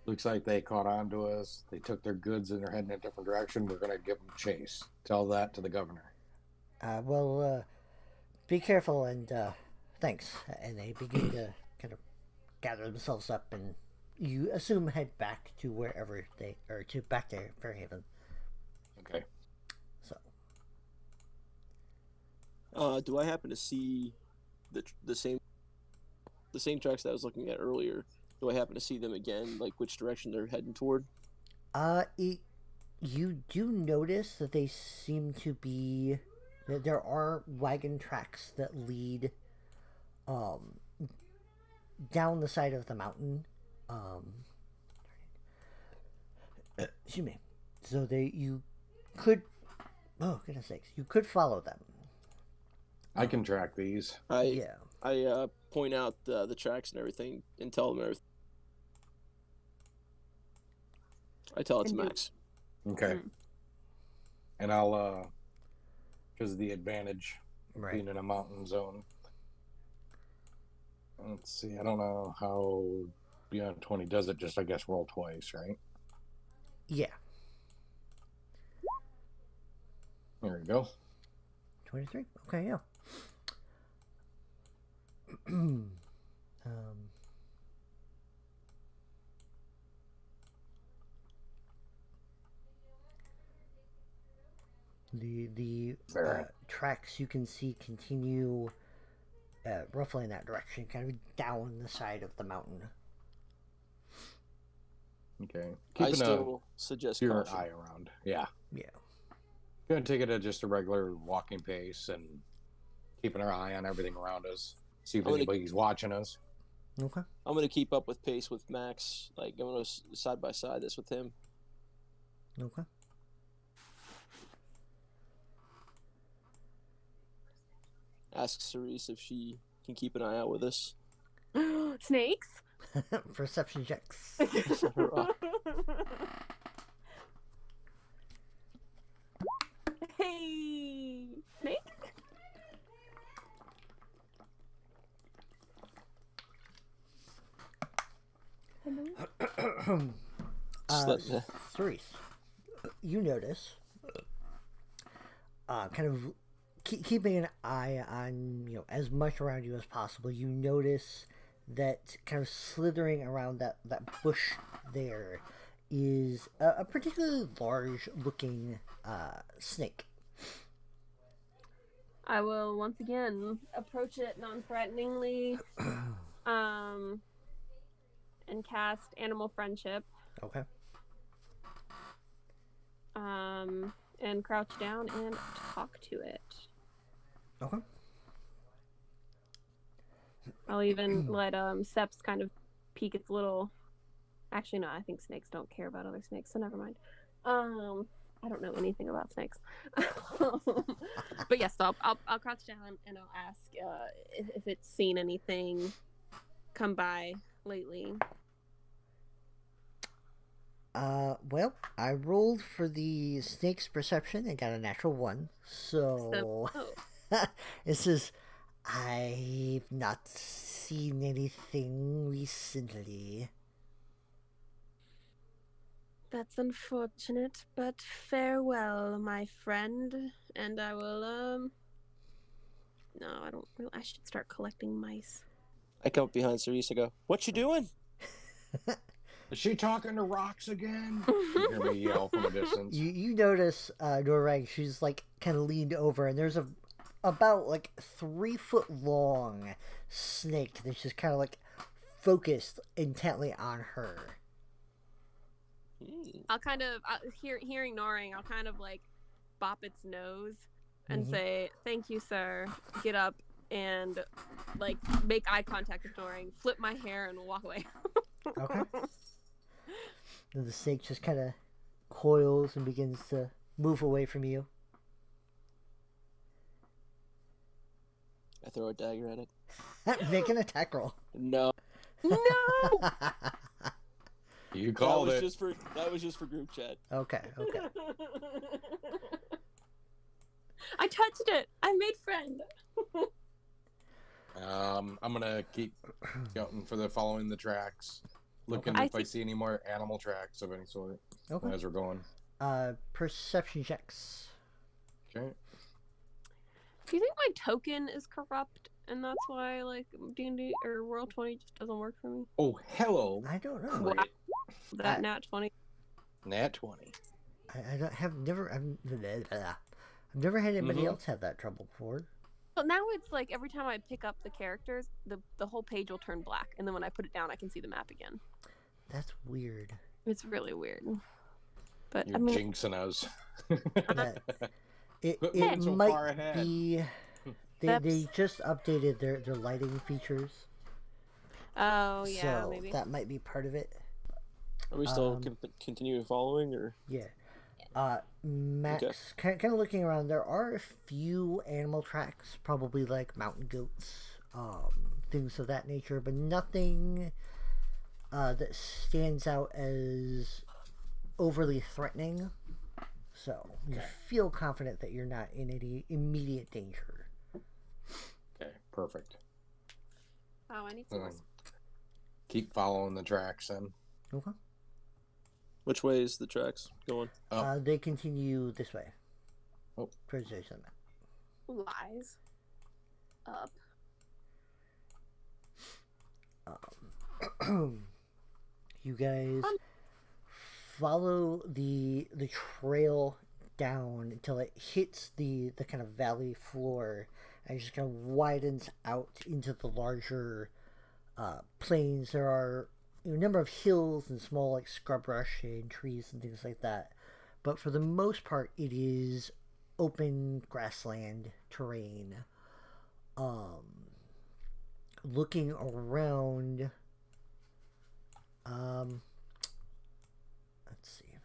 looks like they caught on to us. They took their goods and they're heading in a different direction. We're going to give them chase. Tell that to the governor. Be careful and thanks. And they begin to kind of gather themselves up, and you assume head back to wherever they or to back to Fairhaven. Okay. So, do I happen to see the same tracks that I was looking at earlier? Do I happen to see them again? Like which direction they're heading toward? You do notice that they seem to be that there are wagon tracks that lead down the side of the mountain. Excuse me. So you could, oh goodness sakes, you could follow them. I can track these. Yeah. I point out the tracks and everything and tell them everything. I tell it to Max. Okay. And I'll, because of the advantage Right. being in a mountain zone. Let's see. I don't know how Beyond 20 does it. Just, I guess, roll twice, right? Yeah. There we go. 23? Okay, yeah. The tracks you can see continue roughly in that direction, kind of down the side of the mountain. Okay. I still suggest your caution. eye around. Yeah. Yeah. Gonna take it at just a regular walking pace and keeping our eye on everything around us. See if anybody's watching us. Okay. I'm gonna keep up with pace with Max. Like I'm gonna side by side this with him. Okay. Ask Cerise if she can keep an eye out with us. Snakes? Perception checks. Hey, snake. Hello. Cerise, you notice, kind of keeping an eye on, as much around you as possible, you notice that kind of slithering around that bush there is a particularly large looking snake. I will once again approach it non-threateningly, and cast Animal Friendship. Okay. And crouch down and talk to it. Okay. I'll even let Seps kind of peek its little. Actually, no. I think snakes don't care about other snakes, so never mind. I don't know anything about snakes. But yes, so I'll crouch down and I'll ask if it's seen anything come by lately. Well, I rolled for the snake's perception and got a natural 1. So it says, I've not seen anything recently. That's unfortunate, but farewell, my friend. And I will, no, I don't really, I should start collecting mice. I come up behind Cerise and go, "What you doing?" Is she talking to rocks again? You hear me yell from a distance. You notice Norang, she's like kind of leaned over, and there's about like 3 foot long snake that's just kind of like focused intently on her. I'll kind of hearing Noring, I'll kind of like bop its nose and say, "Thank you, sir." Get up and like make eye contact with Noring, flip my hair, and walk away. Okay. And the snake just kind of coils and begins to move away from you. I throw a dagger at it. Make an attack roll. No. No. You called it. That was just for group chat. Okay. I touched it. I made friend. I'm gonna keep going for following the tracks, looking if I see any more animal tracks of any sort as we're going. Perception checks. Okay. Do you think my token is corrupt, and that's why like D&D or Roll20 just doesn't work for me? Oh, hello. I don't know. Wow. That nat 20. Nat 20. I've never had anybody else have that trouble before. But now it's like every time I pick up the characters, the whole page will turn black, and then when I put it down, I can see the map again. That's weird. It's really weird. But You're jinxing us. It so might far ahead. be. They just updated their lighting features. Oh yeah, so maybe that might be part of it. Are we still continuing following, or? Yeah. Max, kind of looking around, there are a few animal tracks, probably like mountain goats, things of that nature, but nothing that stands out as overly threatening. So you feel confident that you're not in any immediate danger. Okay, perfect. Oh, I need some more. Keep following the tracks then. Okay. Which way is the tracks going? They continue this way. Oh. Towards the summit. Lies. Up. You guys follow the trail down until it hits the kind of valley floor and just kind of widens out into the larger plains. There are a number of hills and small like scrub brush and trees and things like that, but for the most part it is open grassland terrain. Looking around, let's see,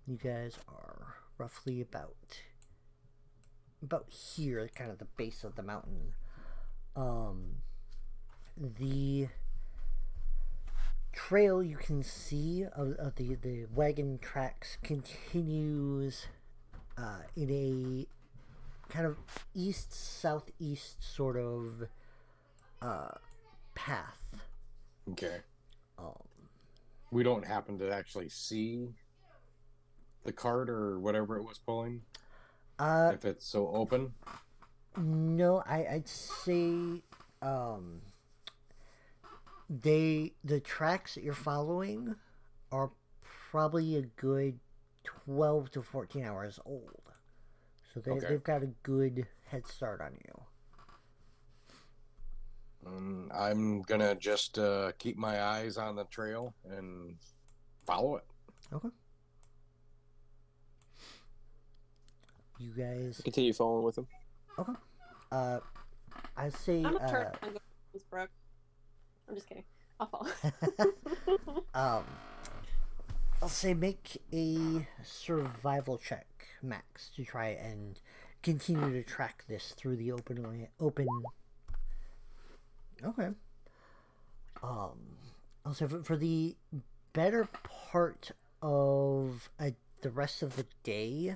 you guys are roughly about here, kind of the base of the mountain. The trail you can see of the wagon tracks continues in a kind of east-southeast sort of path. Okay. Um, We don't happen to actually see the cart or whatever it was pulling? If it's so open? No, I'd say the tracks that you're following are probably a good 12 to 14 hours old. So they've got a good head start on you. I'm gonna just keep my eyes on the trail and follow it. Okay. You guys Continue following with him. Okay. I say I'm gonna turn and go to this brook. I'm just kidding. I'll follow. I'll say make a survival check, Max, to try and continue to track this through the open. Okay. I'll say for the better part of the rest of the day,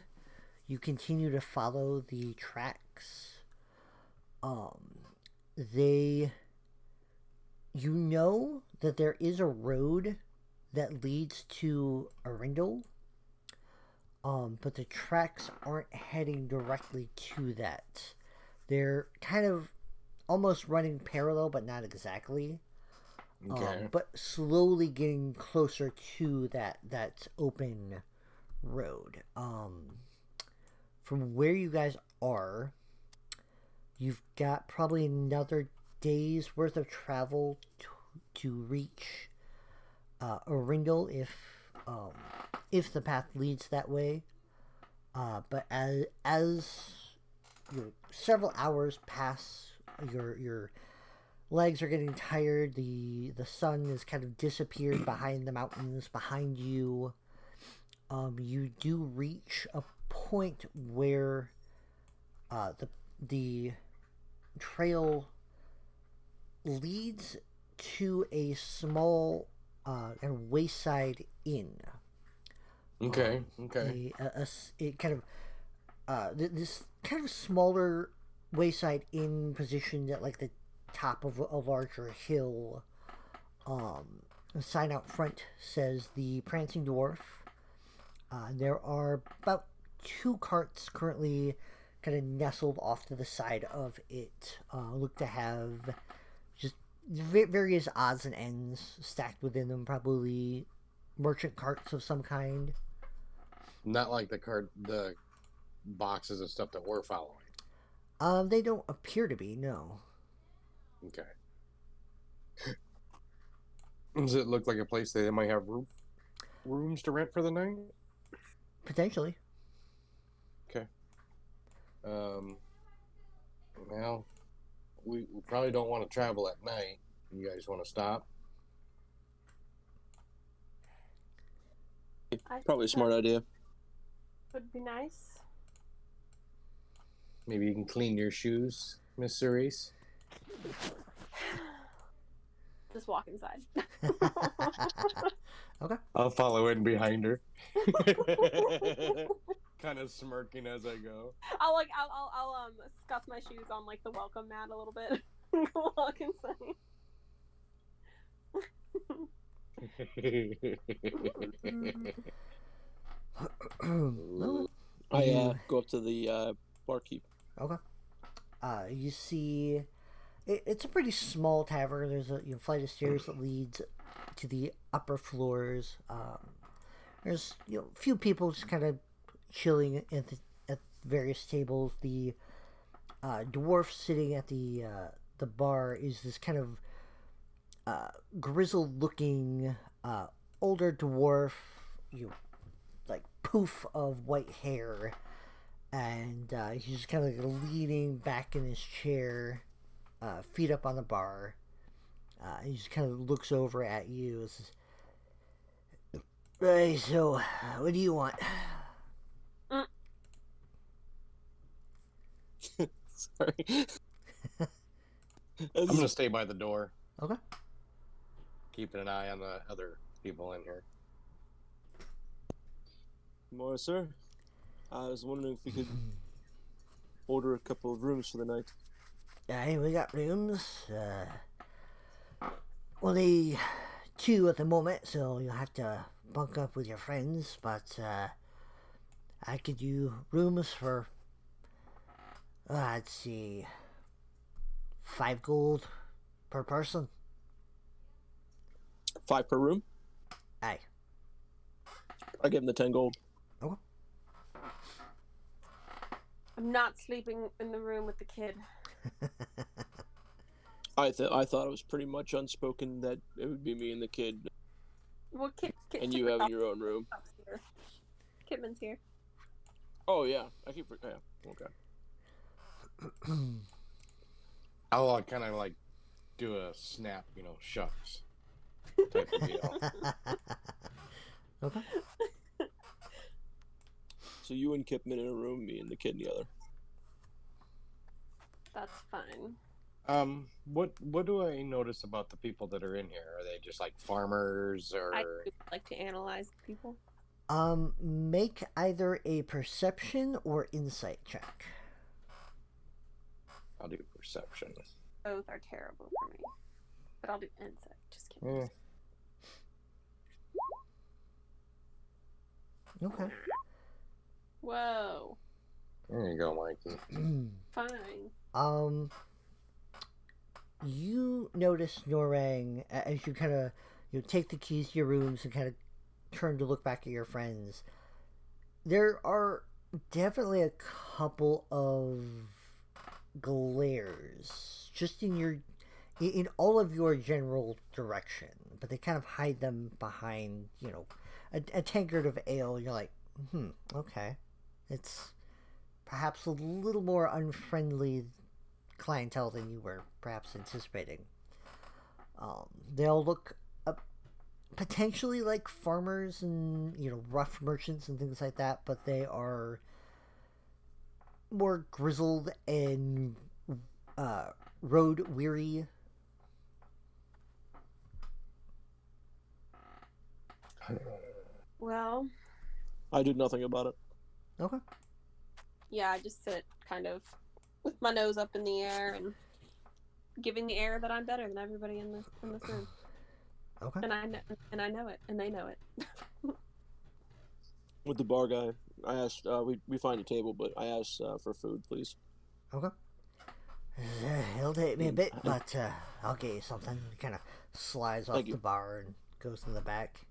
you continue to follow the tracks. You know that there is a road that leads to Arundel, but the tracks aren't heading directly to that. They're kind of almost running parallel, but not exactly. Okay. But slowly getting closer to that open road. From where you guys are, you've got probably another day's worth of travel to reach Arundel if the path leads that way. But as several hours pass, your legs are getting tired. The sun has kind of disappeared behind the mountains behind you. You do reach a point where the trail leads to a small kind of wayside inn. Okay. It kind of this kind of smaller wayside inn positioned at like the top of a larger hill. A sign out front says the Prancing Dwarf. There are about 2 carts currently kind of nestled off to the side of it. Look to have just various odds and ends stacked within them, probably merchant carts of some kind. Not like the boxes of stuff that we're following. They don't appear to be, no. Okay. Does it look like a place they might have rooms to rent for the night? Potentially. Okay. Well, we probably don't want to travel at night. You guys want to stop? Probably a smart idea. Would be nice. Maybe you can clean your shoes, Miss Cerise. Just walk inside. Okay. I'll follow in behind her. Kind of smirking as I go. I'll scuff my shoes on like the welcome mat a little bit. Walk inside. I go up to the barkeep. Okay. You see, it's a pretty small tavern. There's a flight of stairs that leads to the upper floors. There's a few people just kind of chilling at various tables. The dwarf sitting at the bar is this kind of grizzled-looking older dwarf, like poof of white hair, and he's just kind of like leaning back in his chair, feet up on the bar. He just kind of looks over at you. Says, "Right, so what do you want?" Sorry. I'm gonna stay by the door. Okay. keeping an eye on the other people in here. More, sir. I was wondering if we could order a couple of rooms for the night. Yeah, we got rooms. Only 2 at the moment, so you'll have to bunk up with your friends, but I could do rooms for, let's see, 5 gold per person. 5 per room? Aye. I give him the 10 gold. Okay. I'm not sleeping in the room with the kid. I thought it was pretty much unspoken that it would be me and the kid, Well, and you having your own room. Kitman's here. Oh yeah, yeah. Okay. I'll kind of like do a snap, shucks type of deal. Okay. So you and Kipman in a room, me and the kid in the other. That's fine. What do I notice about the people that are in here? Are they just like farmers, or? I would like to analyze people. Make either a perception or insight check. I'll do perception. Both are terrible for me, but I'll do insight. Just kidding. Okay. Whoa. There you go, Mikey. Fine. You notice, Norang, as you kind of take the keys to your rooms and kind of turn to look back at your friends. There are definitely a couple of glares just in all of your general direction, but they kind of hide them behind, a tankard of ale. You're like, okay. It's perhaps a little more unfriendly clientele than you were perhaps anticipating. They all look potentially like farmers and, rough merchants and things like that, but they are more grizzled and road weary. Well, I did nothing about it. Okay. yeah, I just sit kind of with my nose up in the air and giving the air that I'm better than everybody in this room. Okay. And I know it, and they know it. With the bar guy, I asked, we find a table, but I asked for food, please. Okay. It'll take me a bit, but I'll get you something. He kind of slides off the bar and goes in the back.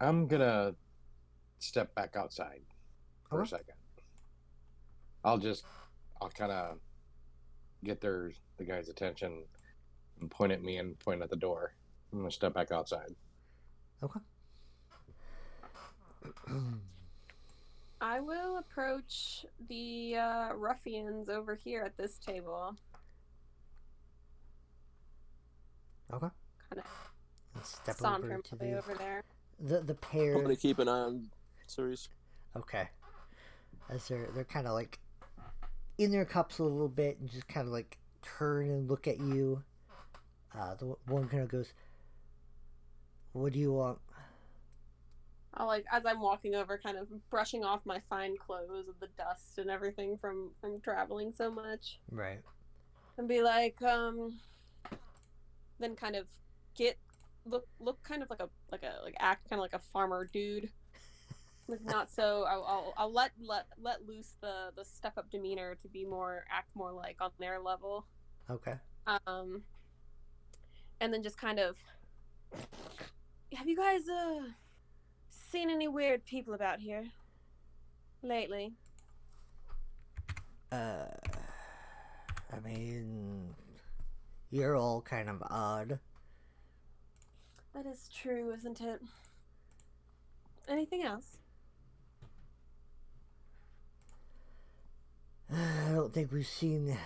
I'm gonna step back outside for a second. I'll kind of get the guy's attention and point at me and point at the door. I'm gonna step back outside. Okay. I will approach the ruffians over here at this table. Okay. Kind of step saunter over to my way over there. The pair. I'm gonna keep an eye on Cerise. Okay. As they're kind of like in their cups a little bit and just kind of like turn and look at you. The one kind of goes, "What do you want?" I'll as I'm walking over, kind of brushing off my fine clothes of the dust and everything from traveling so much. Right. And be like, then kind of look kind of act kind of like a farmer dude. Like not so. I'll let loose the step up demeanor to be act more like on their level. Okay. And then just kind of, have you guys seen any weird people about here lately? I mean, you're all kind of odd. That is true, isn't it? Anything else? I don't think we've seen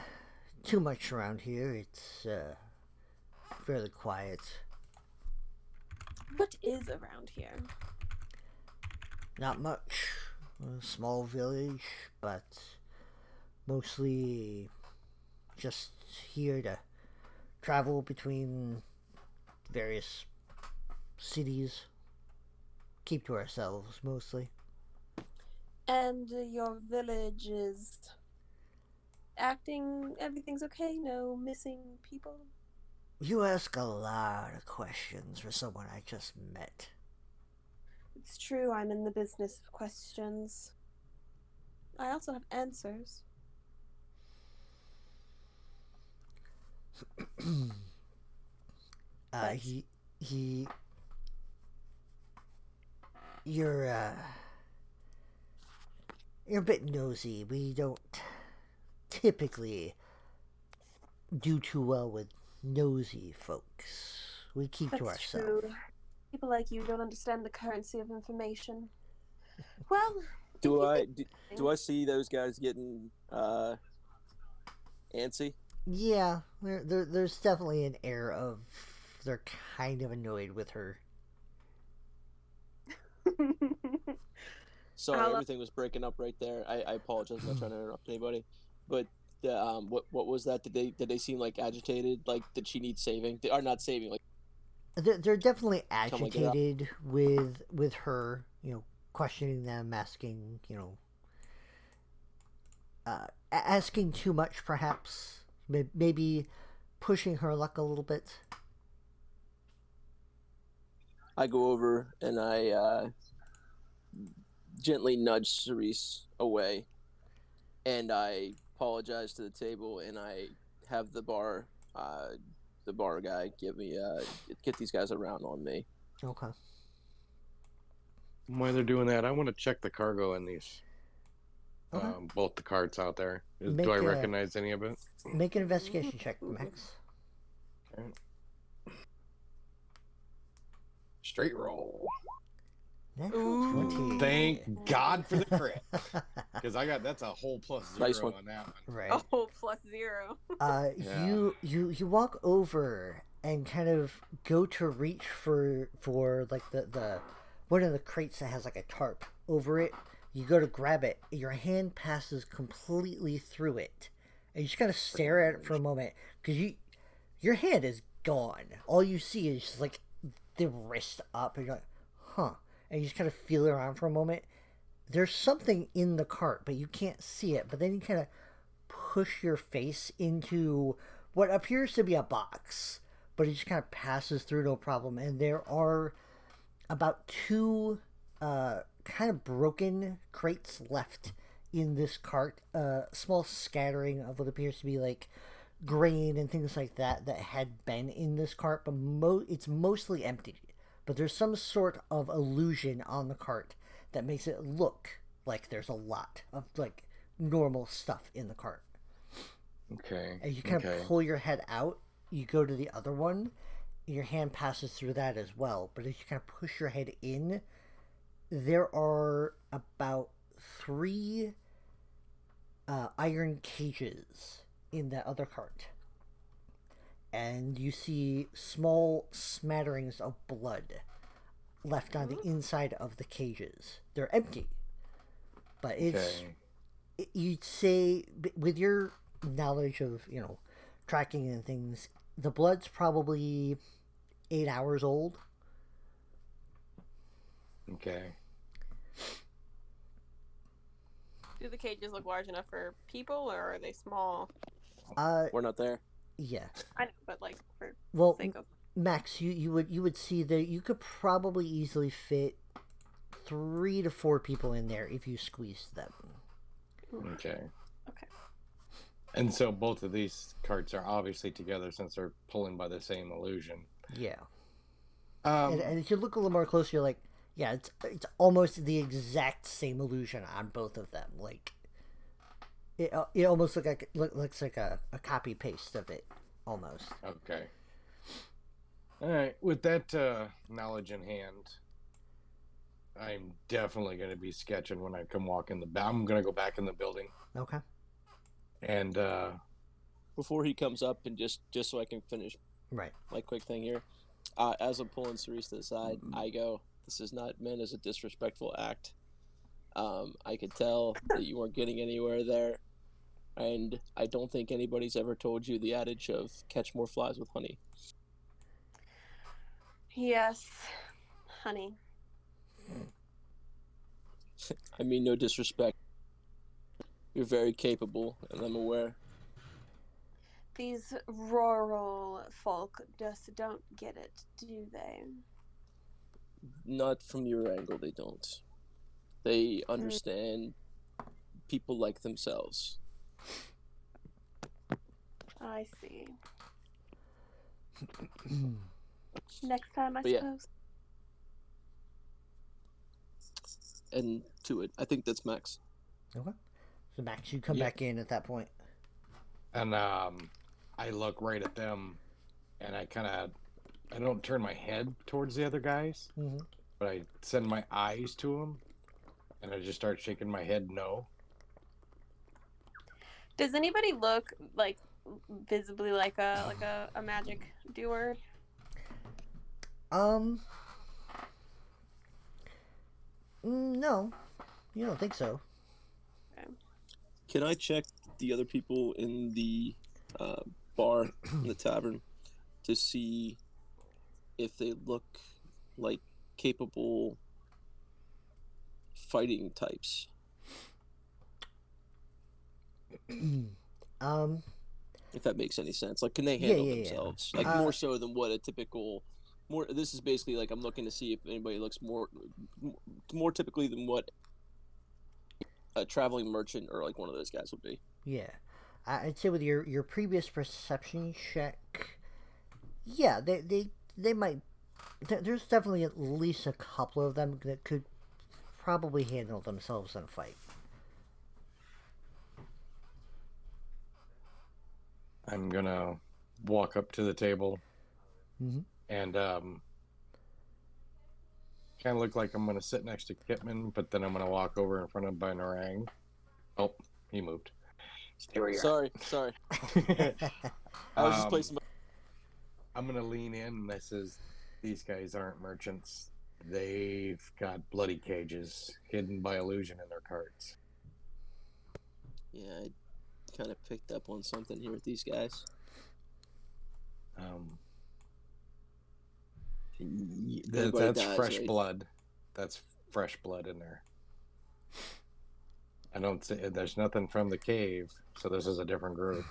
too much around here. It's fairly quiet. What is around here? Not much. A small village, but mostly just here to travel between various cities. Keep to ourselves, mostly. And your village is everything's okay? No missing people? You ask a lot of questions for someone I just met. It's true, I'm in the business of questions. I also have answers. But- You're a bit nosy. We don't typically do too well with nosy folks. We keep to That's ourselves. true. People like you don't understand the currency of information. Well, Do I see those guys getting antsy? Yeah, there's definitely an air of they're kind of annoyed with her. Sorry, everything was breaking up right there. I apologize. I'm not trying to interrupt anybody. But what was that? Did they seem like agitated? Like, did she need saving? Or not saving? Like, They're definitely Something like that. agitated with her. Questioning them, asking asking too much, perhaps. Maybe pushing her luck a little bit. I go over and I gently nudge Cerise away, and I apologize to the table, and I have the bar guy get these guys around on me. Okay. While they're doing that, I want to check the cargo in these. Okay. Both the carts out there. Make Do I recognize any of it? Make an investigation check, Max. Okay. Straight roll. Natural 20. Thank God for the crit. Because that's a whole plus 0 Nice one. on that one. Right. oh, +0. Yeah. You walk over and kind of go to reach for like the one of the crates that has like a tarp over it. You go to grab it, your hand passes completely through it, and you just kind of stare at it for a moment because your hand is gone. All you see is just like the wrist up, and you're like, huh? And you just kind of feel around for a moment. There's something in the cart, but you can't see it. But then you kind of push your face into what appears to be a box, but it just kind of passes through no problem. And there are about 2 kind of broken crates left in this cart. Small scattering of what appears to be like grain and things like that had been in this cart, but it's mostly empty. But there's some sort of illusion on the cart that makes it look like there's a lot of like normal stuff in the cart. Okay. And you kind of pull your head out, you go to the other one, your hand passes through that as well. But as you kind of push your head in, there are about 3 iron cages in that other cart. And you see small smatterings of blood left on the inside of the cages. They're empty. But you'd say, with your knowledge of, tracking and things, the blood's probably 8 hours old. Okay. Do the cages look large enough for people, or are they small? We're not there. Yeah. I know, but like for Well, sake of Max, you would see that you could probably easily fit 3 to 4 people in there if you squeezed them. Okay. Okay. And so both of these carts are obviously together since they're pulling by the same illusion. Yeah. Um, And if you look a little more closely, you're like, yeah, it's almost the exact same illusion on both of them. Like, it almost looks like a copy paste of it, almost. Okay. All right. With that knowledge in hand, I'm definitely going to be sketching when I come walk in I'm going to go back in the building. Okay. And Before he comes up, and just so I can finish Right. my quick thing here, as I'm pulling Cerise to the side, I go, "This is not meant as a disrespectful act. I could tell that you weren't getting anywhere there, and I don't think anybody's ever told you the adage of catch more flies with honey." Yes, honey. I mean, no disrespect. You're very capable, and I'm aware. These rural folk just don't get it, do they? Not from your angle, they don't. They understand people like themselves. I see. Next time, I But yeah. suppose. And to it, I think that's Max. Okay. So Max, you come Yeah. back in at that point. And I look right at them, and I don't turn my head towards the other guys, but I send my eyes to them, and I just start shaking my head no. Does anybody look like visibly like a magic doer? No, you don't think so. Okay. Can I check the other people in the bar, in the tavern, to see if they look like capable fighting types? If that makes any sense. Like, can they handle themselves? Like, more so than what a typical... This is basically like I'm looking to see if anybody looks more typically than what a traveling merchant or like one of those guys would be. Yeah. I'd say with your previous perception check, yeah, they might... There's definitely at least a couple of them that could probably handle themselves in a fight. I'm gonna walk up to the table and kind of look like I'm gonna sit next to Kitman, but then I'm gonna walk over in front of Banarang. Oh, he moved. Stay where you're Sorry. at. I was just placing. I'm gonna lean in, and I says, "These guys aren't merchants. They've got bloody cages hidden by illusion in their carts." Yeah, I kind of picked up on something here with these guys. That's fresh blood. That's fresh blood in there. I don't see. There's nothing from the cave, so this is a different group.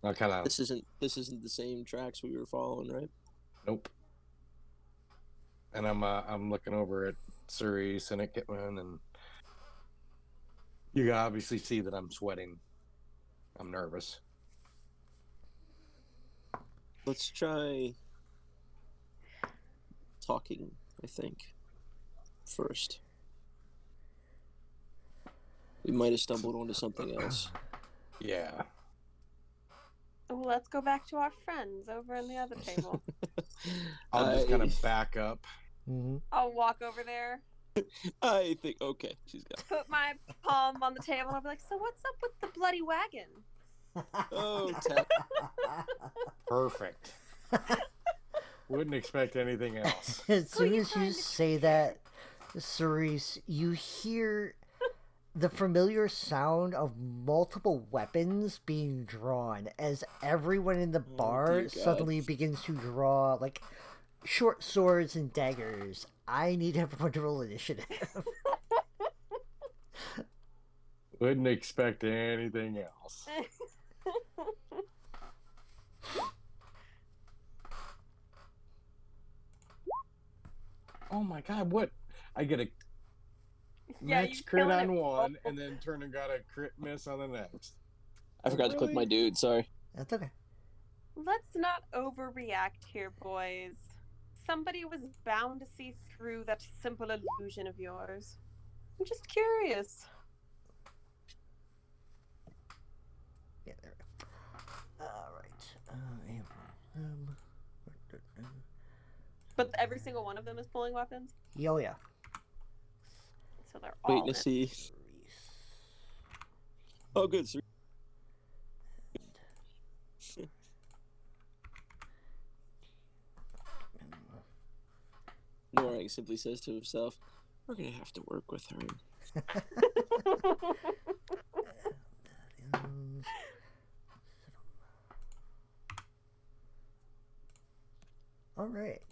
This isn't the same tracks we were following, right? Nope. And I'm looking over at Cerise and at Kitman, and you can obviously see that I'm sweating. I'm nervous. Let's try talking, I think, first. We might have stumbled onto something else. Yeah. Well, let's go back to our friends over in the other table. I'll just kind of back up. I'll walk over there. I think, okay, she's got it. Put my palm on the table and I'll be like, so what's up with the bloody wagon? Oh, Perfect. Wouldn't expect anything else. As soon as you say that, Cerise, you hear the familiar sound of multiple weapons being drawn as everyone in the bar suddenly begins to draw, like, short swords and daggers. I need everyone to roll initiative. Wouldn't expect anything else. Oh my god, what? I get a max crit on one, and then turn and got a crit miss on the next. I forgot to click my dude, sorry. That's okay. Let's not overreact here, boys. Somebody was bound to see through that simple illusion of yours. I'm just curious. Yeah, there we go. Alright. But every single one of them is pulling weapons? Oh, yeah. So they're all waiting to see. Oh, good. Norang simply says to himself, "We're gonna have to work with her." All right.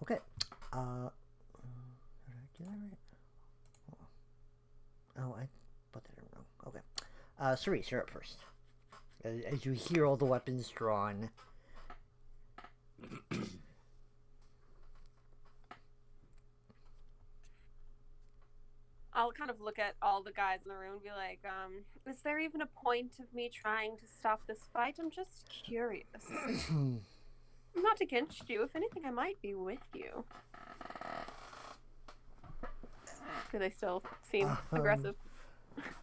Okay. Did I do that right? Oh, I put that in wrong. Okay. Cerise, you're up first. As you hear all the weapons drawn. I'll kind of look at all the guys in the room and be like, is there even a point of me trying to stop this fight? I'm just curious. I'm not against you. If anything, I might be with you. Do they still seem aggressive?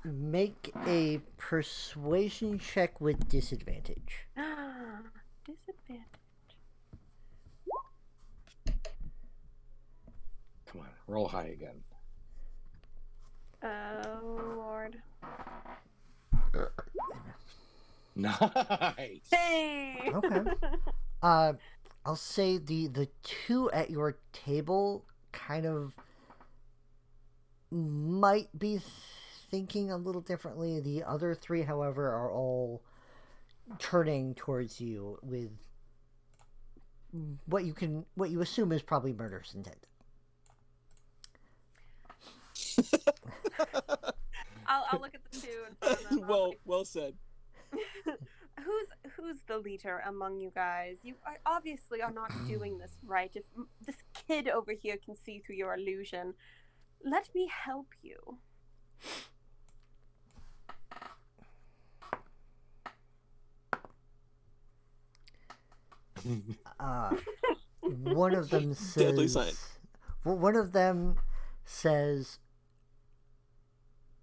Make a persuasion check with disadvantage. Disadvantage. Come on, roll high again. Oh, Lord. Nice. Hey! Okay. I'll say the two at your table kind of might be thinking a little differently. The other three, however, are all turning towards you with what you assume is probably murderous intent. I'll look at the two in front of them. Well said. Who's the leader among you guys? You obviously are not doing this right. If this kid over here can see through your illusion, let me help you. One of them Deadly says. science. Well, one of them says,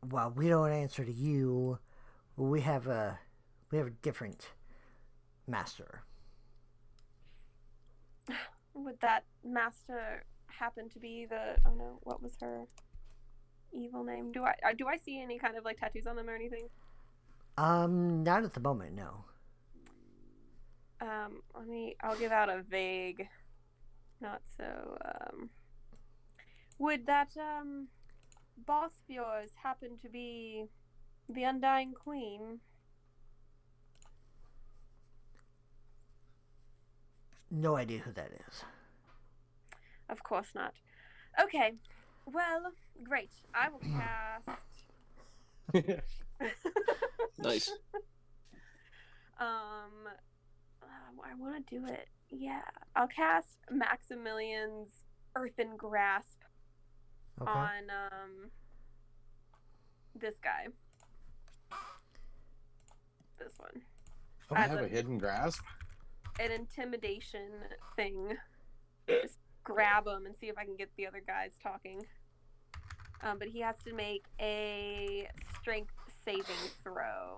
"Well, we don't answer to you. We have a different master." Would that master happen to be the? Oh no, what was her evil name? Do I see any kind of like tattoos on them or anything? Not at the moment, no. I'll give out a vague, not so. Would that boss of yours happen to be the Undying Queen? No idea who that is. Of course not. Okay, well, great. I will cast. Nice. I want to do it. Yeah, I'll cast Maximilian's Earthen Grasp on this guy. This one. I have a hidden grasp. An intimidation thing. Just grab him and see if I can get the other guys talking. But he has to make a strength saving throw.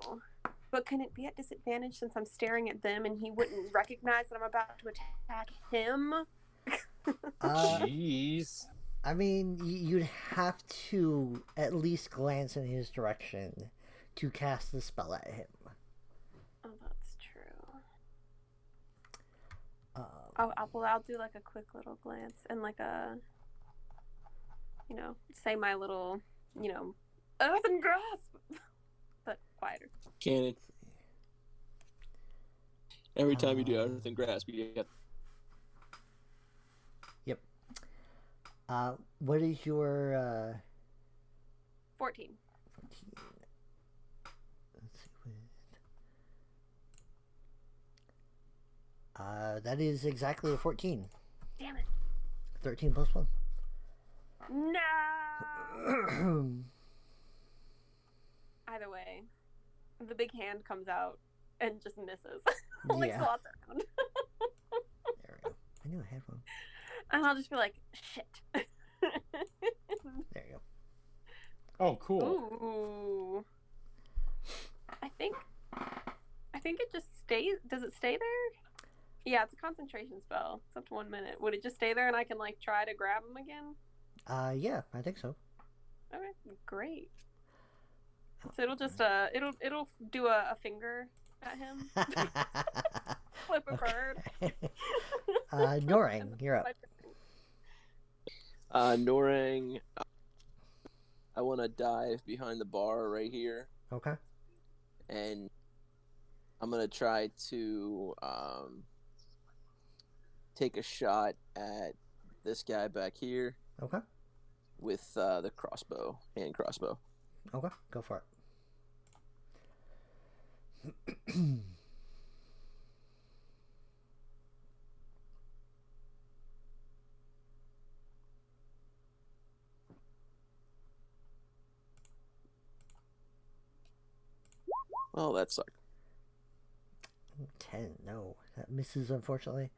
But can it be at disadvantage since I'm staring at them and he wouldn't recognize that I'm about to attack him? Jeez. I mean, you'd have to at least glance in his direction to cast the spell at him. Oh, that's true. I'll do like a quick little glance and like a, say my little, earthen grasp, but quieter. Cannon. Every time you do earthen grasp, you get. Yep. What is your 14. 14. Let's see what... that is exactly a 14. Damn it. 13 plus 1. No. Either way, the big hand comes out and just misses. Like Yeah. slots around. There we go. I knew I had one. And I'll just be like, shit. There you go. Oh, cool. Ooh. I think it just stays. Does it stay there? Yeah, it's a concentration spell. It's up to 1 minute. Would it just stay there and I can like try to grab him again? Yeah, I think so. Okay, great. So it'll just it'll do a finger at him. Flip a bird. Norang, you're up. Norang, I want to dive behind the bar right here, Okay. and I'm gonna try to take a shot at this guy back here. Okay. With the crossbow, hand crossbow. Okay, go for it. Oh, that sucked. 10. No, that misses, unfortunately.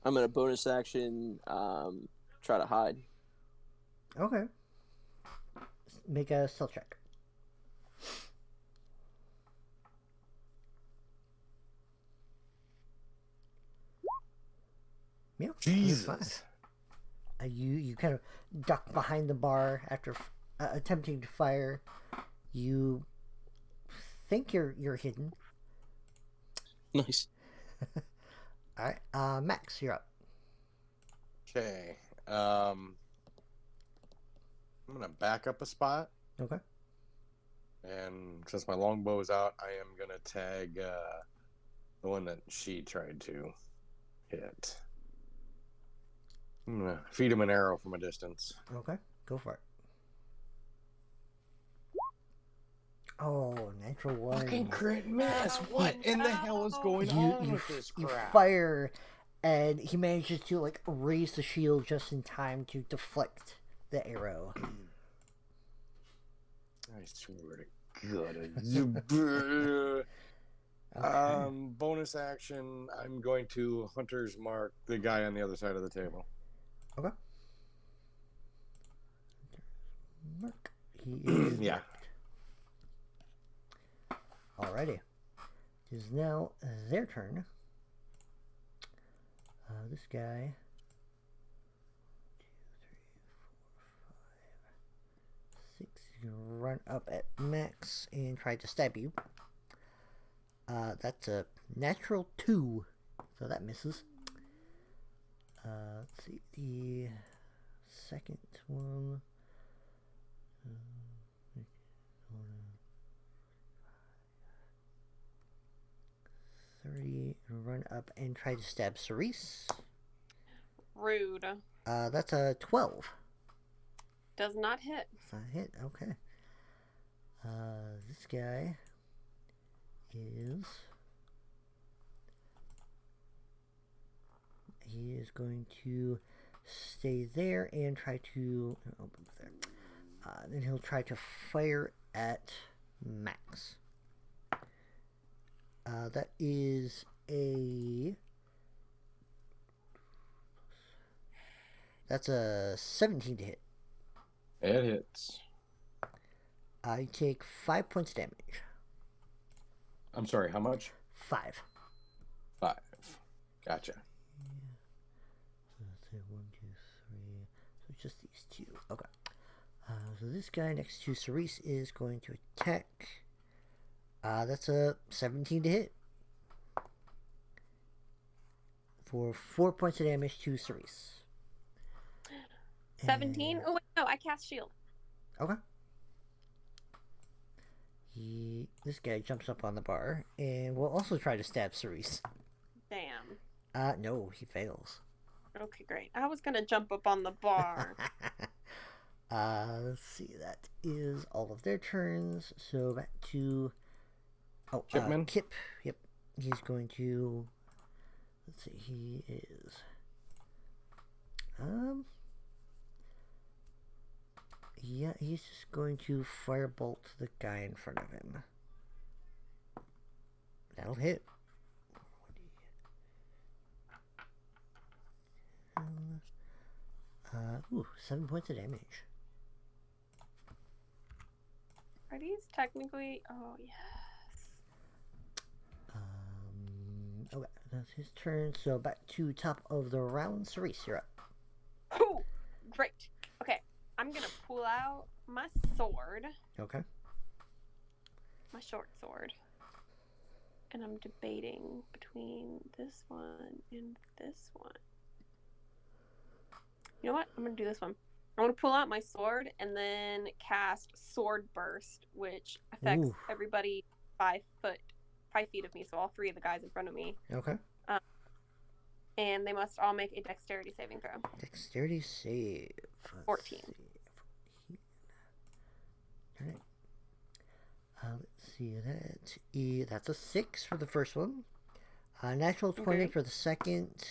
I'm gonna bonus action try to hide. Okay. Make a stealth check. Yeah. Jesus. You kind of duck behind the bar after attempting to fire. You think you're hidden. Nice. All right, Max, you're up. Okay. I'm gonna back up a spot, Okay. and since my longbow is out, I am gonna tag the one that she tried to hit. I'm gonna feed him an arrow from a distance. Okay, go for it. Oh, natural one. Fucking crit miss! What in the hell is going on with this You crap? fire, and he manages to like raise the shield just in time to deflect the arrow. I swear to God. Okay. Bonus action. I'm going to hunter's mark the guy on the other side of the table. Okay. Mark. He is Yeah. Alrighty. It is now their turn. This guy. 2, 3, 4, 5, 6. He's gonna run up at Max and try to stab you. That's a natural 2, so that misses. Let's see the second one. 30, run up and try to stab Cerise. Rude. That's a 12. Does not hit. It's not a hit, okay. This guy is... He is going to stay there and try to... Oh, there. Then he'll try to fire at Max. That is a... That's a 17 to hit. It hits. I take 5 points of damage. I'm sorry, how much? 5. 5. Gotcha. So let's say 1, 2, 3. So just these two. Okay. So this guy next to Cerise is going to attack. That's a 17 to hit. For 4 points of damage to Cerise. 17? Oh, wait, no, I cast shield. Okay. This guy jumps up on the bar and will also try to stab Cerise. Damn. No, he fails. Okay, great. I was gonna jump up on the bar. Let's see. That is all of their turns. So back to Chipman? Kip. Yep. He's going to. Let's see. He is. Yeah, he's just going to firebolt the guy in front of him. That'll hit. 7 points of damage. Are these technically? Oh yes. Okay, that's his turn. So back to top of the round. Cerise, you're up. Ooh, great. Okay, I'm gonna pull out my sword. Okay. My short sword. And I'm debating between this one and this one. You know what? I'm going to do this one. I'm going to pull out my sword and then cast Sword Burst, which affects Ooh. everybody 5 feet of me, so all 3 of the guys in front of me. Okay. And they must all make a dexterity saving throw. Dexterity save. 14. All right. Let's see. That's a 6 for the first one. Natural 20 Okay. for the second.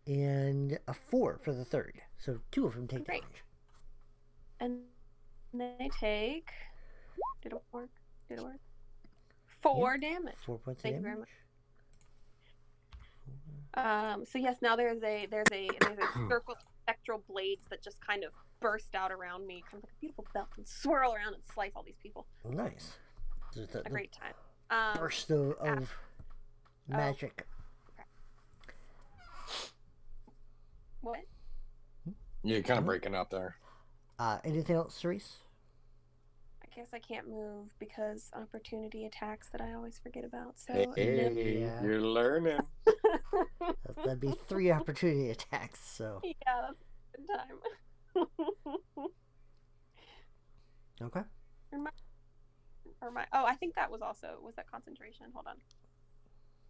And a 4 for the third. So 2 of them take Great. damage. And they take... Did it work? 4 damage. 4 points Thank of you very damage. So yes, now there's a circle of spectral blades that just kind of burst out around me, kind of like a beautiful belt, and swirl around and slice all these people. Nice. Just A great time. burst of magic. What? You're kind of breaking up there. Anything else, Cerise? I guess I can't move because opportunity attacks that I always forget about. So Hey, Yeah. you're learning. That'd be 3 opportunity attacks, so. yeah, that's a good time. Okay. I think that was that concentration? Hold on.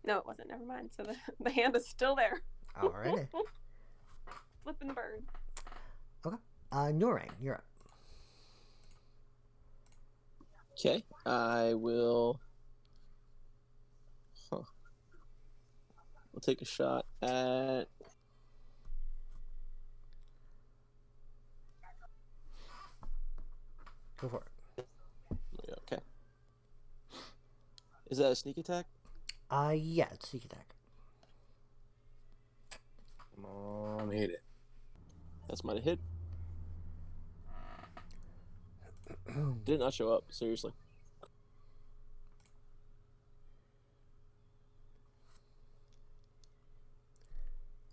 No, it wasn't. Never mind. So the hand is still there. Alrighty. Flipping the bird. Norang, you're up. Okay, I will. We'll take a shot at. Go for it. Okay. Is that a sneak attack? Yeah, it's sneak attack. Come on, hit it. That's my hit. Did not show up. Seriously.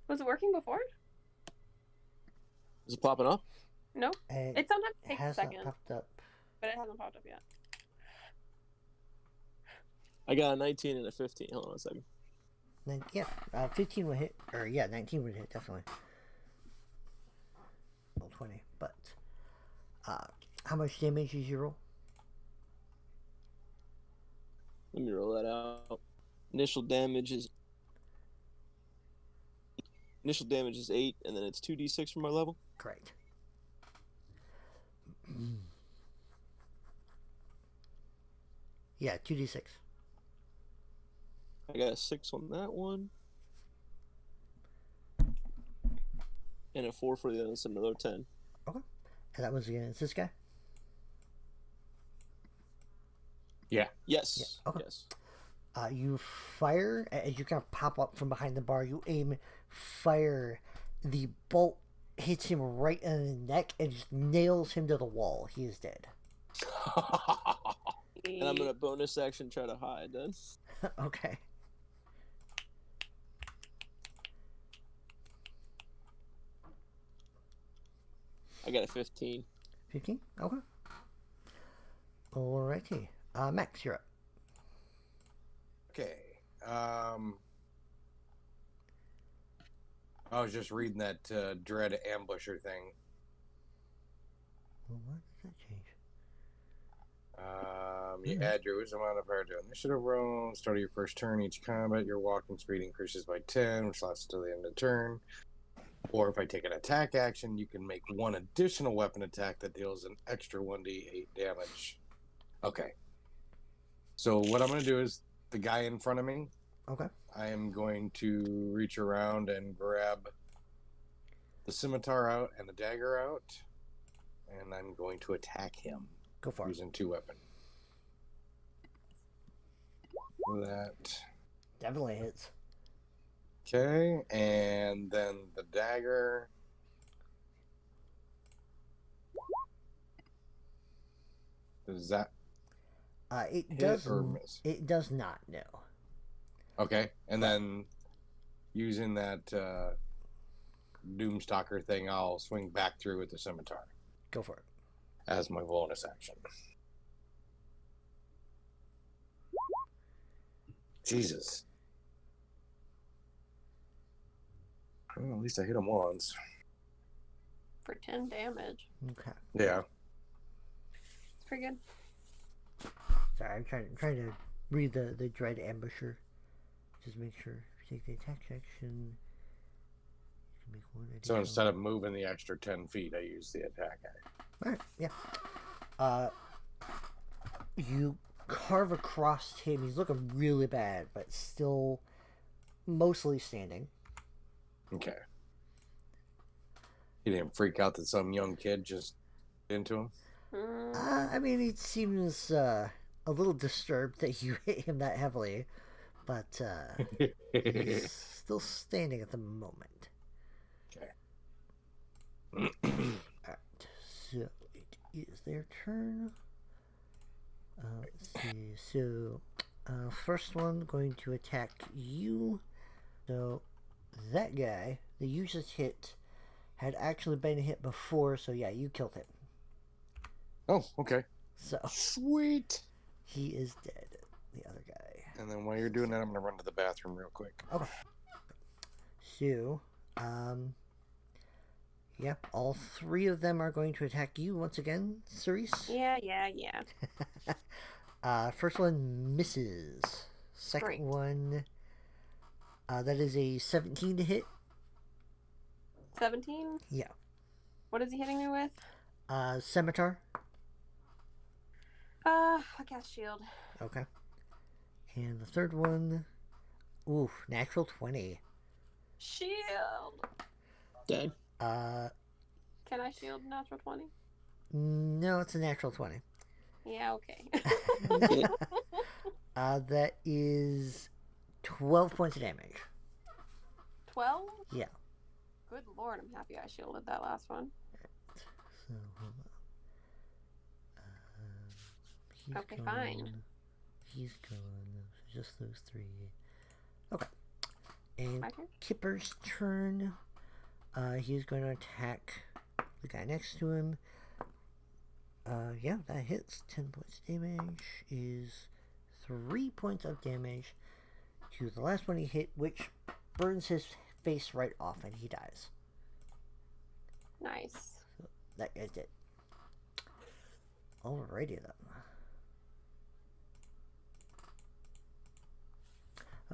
Was it working before? Is it popping up? No. And It sometimes it takes a has not second, popped up. but it hasn't popped up yet. I got a 19 and a 15. Hold on a second. Yeah, 15 would hit, or yeah, 19 would hit, definitely. Well, 20, but how much damage is your roll? Let me roll that out. Initial damage is 8, and then it's 2d6 from my level. Correct. Yeah, 2d6. I got a 6 on that one. And a 4 for the other, so another 10. Okay. And that was against this guy? Yeah. Yes. Yeah, okay. Yes. You fire, as you kind of pop up from behind the bar, you aim, fire, the bolt hits him right in the neck and just nails him to the wall. He is dead. And I'm gonna bonus action try to hide then. Okay. I got a 15. 15? Okay. Alrighty. Max, you're up. Okay. I was just reading that dread ambusher thing. Well, why does that change? You add your wisdom modifier to initiative roll. Start of your first turn. Each combat, your walking speed increases by 10, which lasts until the end of the turn. Or if I take an attack action, you can make one additional weapon attack that deals an extra 1d8 damage. Okay. So what I'm going to do is the guy in front of me, Okay. I am going to reach around and grab the scimitar out and the dagger out, and I'm going to attack him Go for it. using 2 weapons. That. Definitely hits. Okay, and then the dagger. Does that It hit does. or miss? It does not. No. Okay, and then using that Doomstalker thing, I'll swing back through with the scimitar Go for it. as my bonus action. Jesus. Well, at least I hit him once. For 10 damage. Okay. Yeah. It's pretty good. Sorry, I'm trying to read the dread ambusher. Just make sure. If you take the attack action, you can make one So additional. instead of moving the extra 10 feet, I use the attack action. Alright, yeah. You carve across him. He's looking really bad, but still mostly standing. Okay. He didn't freak out that some young kid just into him? I mean, he seems a little disturbed that you hit him that heavily, but he's still standing at the moment. Okay. Alright, so it is their turn. Let's see. So, first one going to attack you. So, that guy that you just hit had actually been hit before, so yeah, you killed him. Oh, okay. So, Sweet. he is dead. The other guy. And then while you're doing that, I'm going to run to the bathroom real quick. Okay. So, yeah, all three of them are going to attack you once again, Cerise. Yeah. First one misses. Second Great. one, that is a 17 to hit. 17? Yeah. What is he hitting me with? Scimitar. I cast shield. Okay. And the third one, oof, natural 20. Shield! Dead. Can I shield natural 20? No, it's a natural 20. Yeah, okay. Okay. That is 12 points of damage. 12? Yeah. Good lord, I'm happy I shielded that last one. So, hold on. He's Okay, gone. fine. He's gone. So just those three. Okay. And My turn? Kipper's turn. He's going to attack the guy next to him. Yeah, that hits. 10 points damage is 3 points of damage to the last one he hit, which burns his face right off and he dies. Nice. So that guy's dead. Alrighty then.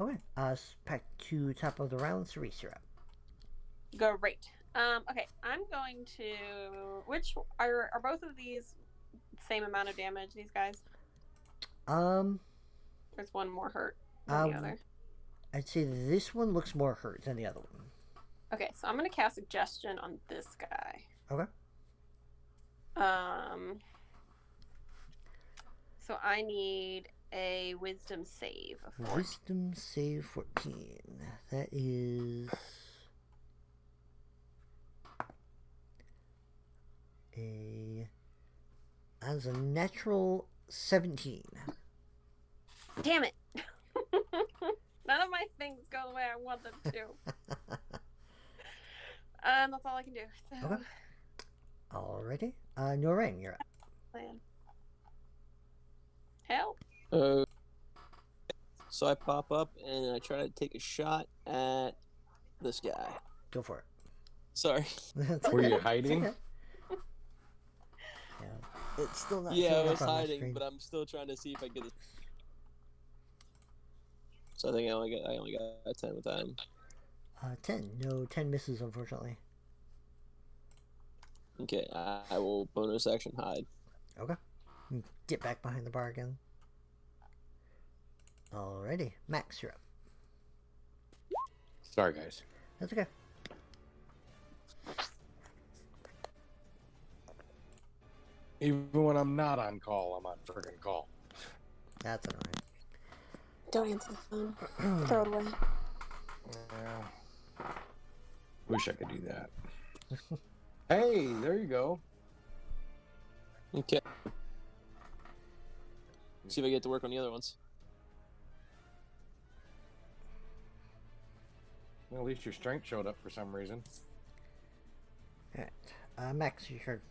Okay, back to top of the round. Cerise, you're up. Great. Okay, I'm going to... Which... Are both of these same amount of damage, these guys? There's one more hurt than the other. I'd say this one looks more hurt than the other one. Okay, so I'm going to cast Suggestion on this guy. Okay. So I need a Wisdom save of 14. Wisdom save 14. That is as a natural 17. Damn it! None of my things go the way I want them to. That's all I can do. So, Okay. Alrighty. Noreen, you're up. plan. Help! So I pop up and I try to take a shot at this guy. Go for it. Sorry. That's Were okay. you It's hiding? okay. Yeah. It's still not Yeah, I showing was up on my hiding, screen. but I'm still trying to see if I get it. So I think I only got 10 with that. 10. No, 10 misses, unfortunately. Okay, I will bonus action hide. Okay. Get back behind the bar again. Alrighty. Max, you're up. Sorry, guys. That's okay. Even when I'm not on call, I'm on friggin' call. That's annoying. Don't answer the phone. Throw it away. Yeah. Wish I could do that. Hey, there you go. Okay. See if I get to work on the other ones. Well, at least your strength showed up for some reason. Alright. Max, you heard.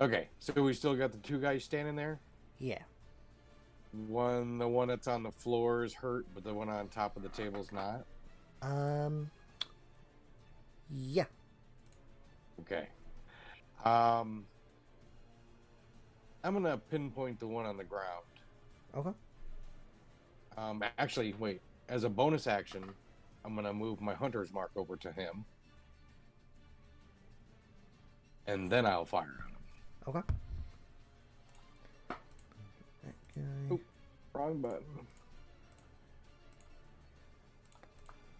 Okay, so we still got the two guys standing there? Yeah. The one that's on the floor is hurt, but the one on top of the table's not? Yeah. Okay. I'm gonna pinpoint the one on the ground. Okay. Actually, wait. As a bonus action, I'm gonna move my hunter's mark over to him, and then I'll fire at him. Okay. That guy. Oop. Wrong button.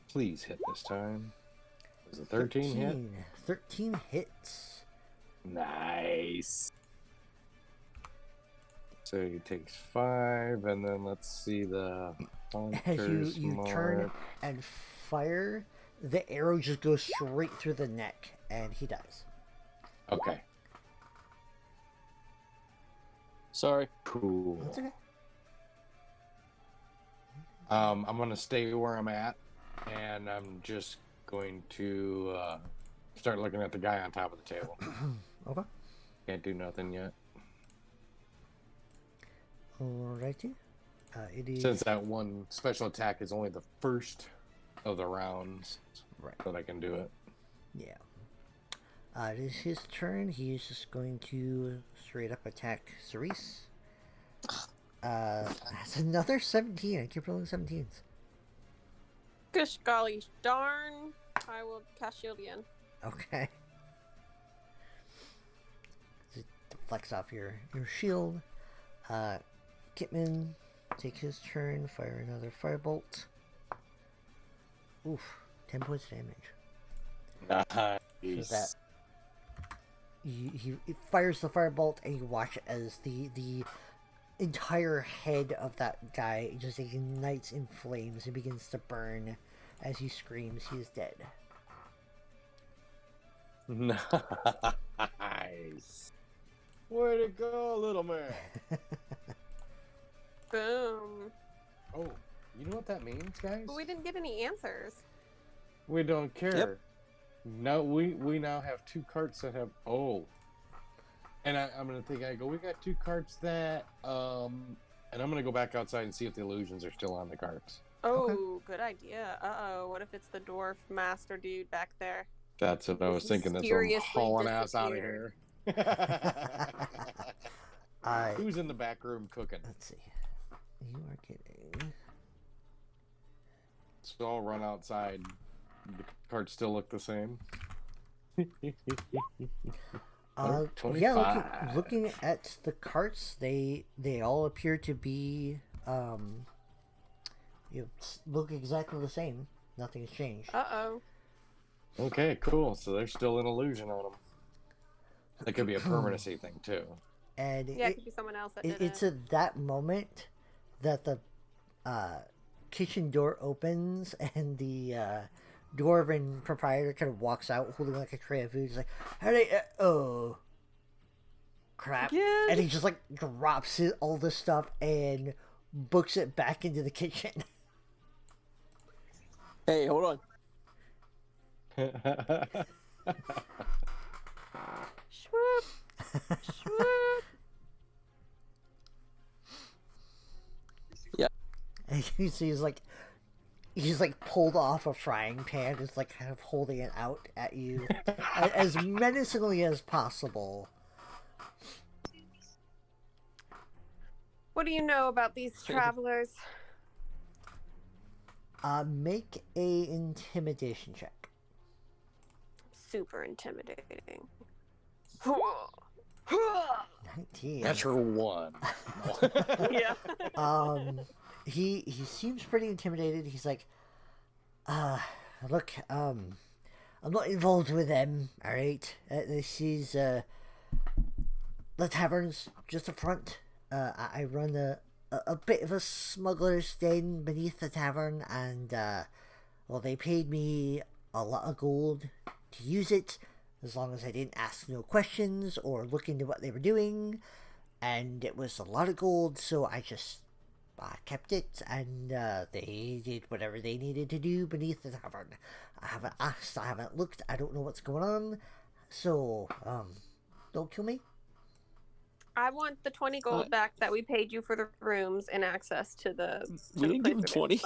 Please hit this time. Is it 13 hit? 13 hits. Nice. So he takes 5, and then let's see the As you turn and fire, the arrow just goes straight through the neck, and he dies. Okay. Sorry. Cool. That's okay. I'm gonna stay where I'm at, and I'm just going to start looking at the guy on top of the table. Okay. Can't do nothing yet. Alrighty. It is... Since that one special attack is only the first of the rounds, Right. that I can do it. Yeah. It is his turn. He is just going to straight up attack Cerise. That's another 17. I keep rolling 17s. Gosh golly darn. I will cast shield again. Okay. Just deflects off your shield. Kitman, take his turn, fire another firebolt. Oof, 10 points of damage. Nice. So that he fires the firebolt, and you watch as the entire head of that guy just ignites in flames and begins to burn as he screams he is dead. Nice. Way to go, little man. Boom. Oh, you know what that means, guys? But we didn't get any answers. We don't care. Yep. No, we now have 2 carts that have and I'm gonna think. I go. We got 2 carts that and I'm gonna go back outside and see if the illusions are still on the carts. Oh, good idea. Uh-oh, what if it's the dwarf master dude back there? That's what I was thinking. That's why I'm hauling ass out of here. Who's in the back room cooking? Let's see. You are kidding. So I'll run outside. The carts still look the same. Yeah, looking at the carts, they all appear to be look exactly the same. Nothing's changed. Uh-oh. Okay, cool. So there's still an illusion on them. That could be a permanency thing too. And Yeah, it could be someone else that did it's it. at that moment that the kitchen door opens, and the dwarven proprietor kind of walks out holding like a tray of food. He's like, "Hey, oh, crap!" Again? And he just like drops all this stuff and books it back into the kitchen. Hey, hold on. Swoop. Swoop. And you see he's like pulled off a frying pan, just like kind of holding it out at you as menacingly as possible. What do you know about these travelers? Make a intimidation check. Super intimidating. 19. Natural 1. Yeah. He seems pretty intimidated. He's like, look, I'm not involved with them, alright? This is, the tavern's just a front. I run a bit of a smuggler's den beneath the tavern, and, well, they paid me a lot of gold to use it, as long as I didn't ask no questions or look into what they were doing, and it was a lot of gold, so I just kept it, and they did whatever they needed to do beneath the tavern. I haven't asked, I haven't looked, I don't know what's going on, so, don't kill me. I want the 20 gold back that we paid you for the rooms and access to the... We didn't give him 20.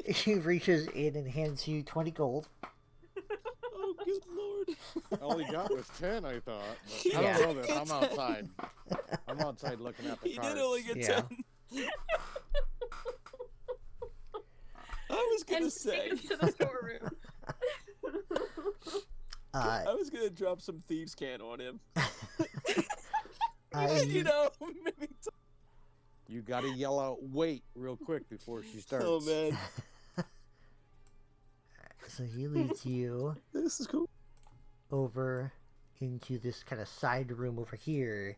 He reaches in and hands you 20 gold. Oh, good lord. All he got was 10, I thought. But Yeah. I don't know this. I'm outside. I'm outside looking at the He cards. did only get Yeah. 10. I was gonna And say. take us to the storeroom. I was gonna drop some thieves' can on him. you, Maybe. You gotta yell out, wait, real quick before she starts. Oh man, so he leads you this is cool. over into this kind of side room over here,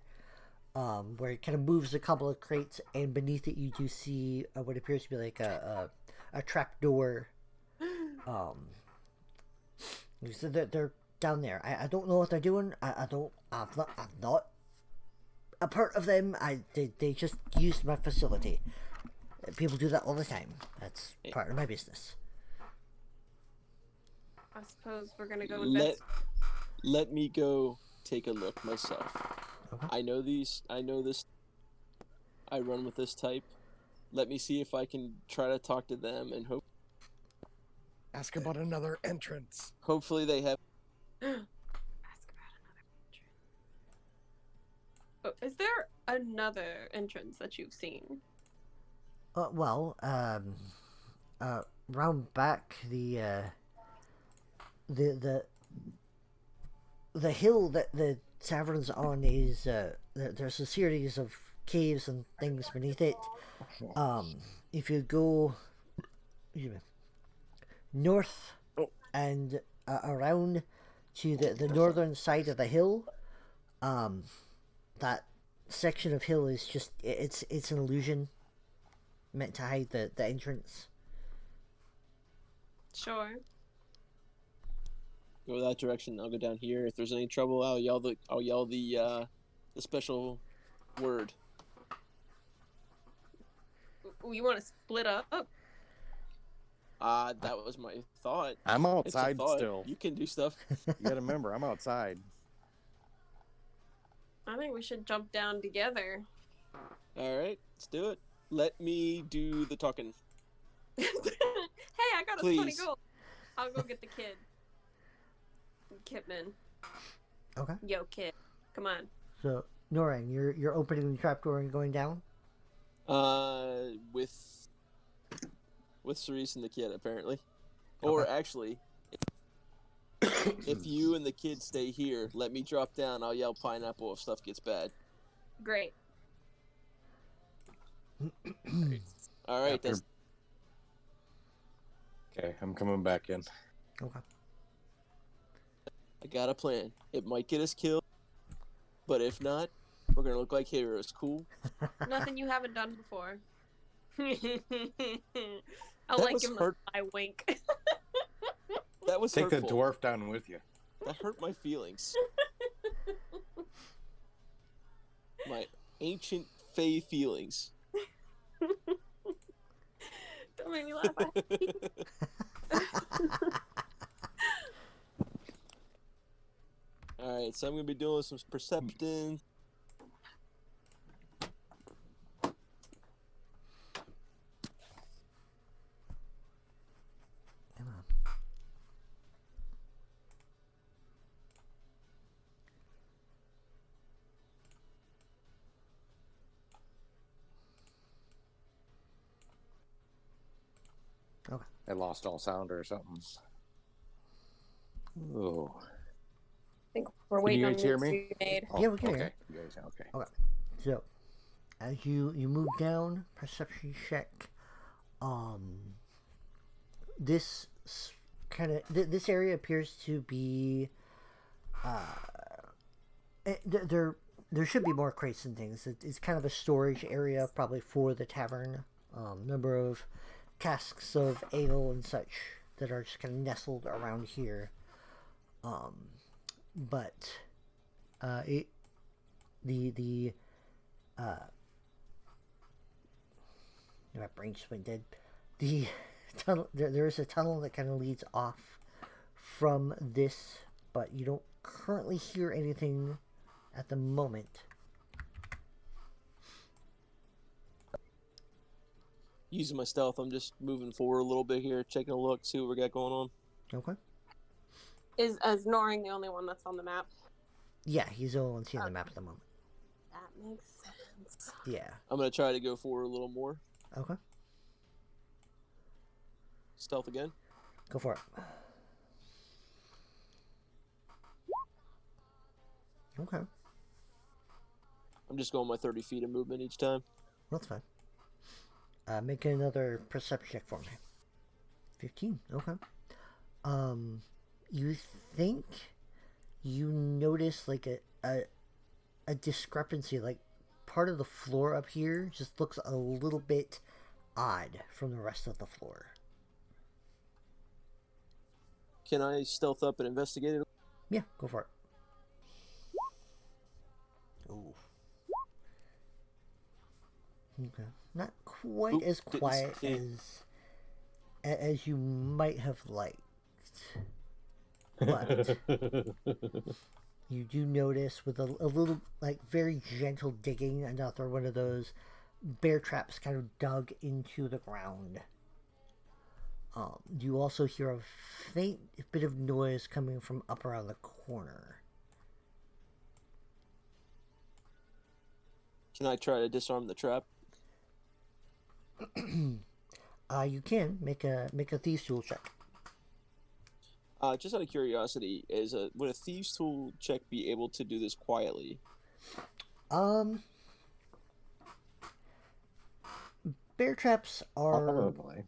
where it kind of moves a couple of crates, and beneath it you do see what appears to be like a trap door. So they're down there. I don't know what they're doing. I'm not a part of them. They just used my facility. People do that all the time. That's part of my business. I suppose we're gonna go invest. Let me go take a look myself. Okay. I know this. I run with this type. Let me see if I can try to talk to them and Ask about another entrance. hopefully they have. Ask about another entrance. Oh, is there another entrance that you've seen? Round back the hill that the tavern's on is there's a series of caves and things beneath it. If you go north and around to the northern side of the hill, that section of hill is just it's an illusion meant to hide the entrance. Sure. Go that direction. I'll go down here. If there's any trouble, I'll yell the special word. You want to split up? That was my thought. I'm It's a outside thought. still. You can do stuff. You gotta remember, I'm outside. I think we should jump down together. All right, let's do it. Let me do the talking. Hey, I got a 20 Please. gold. I'll go get the kid. Kidman. Okay. Yo, kid. Come on. So Noran, you're opening the trapdoor and going down. With Cerise and the kid apparently, or actually, if you and the kid stay here, let me drop down. I'll yell pineapple if stuff gets bad. Great. All right, After- Okay, I'm coming back in. Okay. I got a plan. It might get us killed, but if not, we're gonna look like heroes. Cool. Nothing you haven't done before. I'll That like was him hurt. I wink. That was Take hurtful. the dwarf down with you. That hurt my feelings. My ancient fey feelings. Don't make me laugh. Alright, so I'm gonna be doing some perception. Come on. Okay. I lost all sound or something. Oh. I think we're Can waiting you on guys hear moves me? to be made. Oh, Yeah, we can hear okay. You guys, okay. So, as you move down, perception check. This this area appears to be. There should be more crates and things. It's kind of a storage area, probably for the tavern. Number of casks of ale and such that are just kind of nestled around here. But my brain just went dead. The tunnel, there is a tunnel that kind of leads off from this, but you don't currently hear anything at the moment. Using my stealth, I'm just moving forward a little bit here, taking a look, see what we got going on. Okay. Is Noring the only one that's on the map? Yeah, he's the only one seeing the map at the moment. That makes sense. Yeah. I'm gonna try to go forward a little more. Okay. Stealth again. Go for it. Okay. I'm just going my 30 feet of movement each time. That's fine. Make another perception check for me. 15. Okay. You think you notice like a discrepancy, like part of the floor up here just looks a little bit odd from the rest of the floor. Can I stealth up and investigate it? Yeah, go for it. Ooh. Okay. Not quite Oop, as didn't quiet see. as you might have liked. But you do notice with a little, like, very gentle digging, another one of those bear traps kind of dug into the ground. You also hear a faint bit of noise coming from up around the corner. Can I try to disarm the trap? You can make a thieves tool check. Just out of curiosity, would a thieves tool check be able to do this quietly? Bear traps Probably.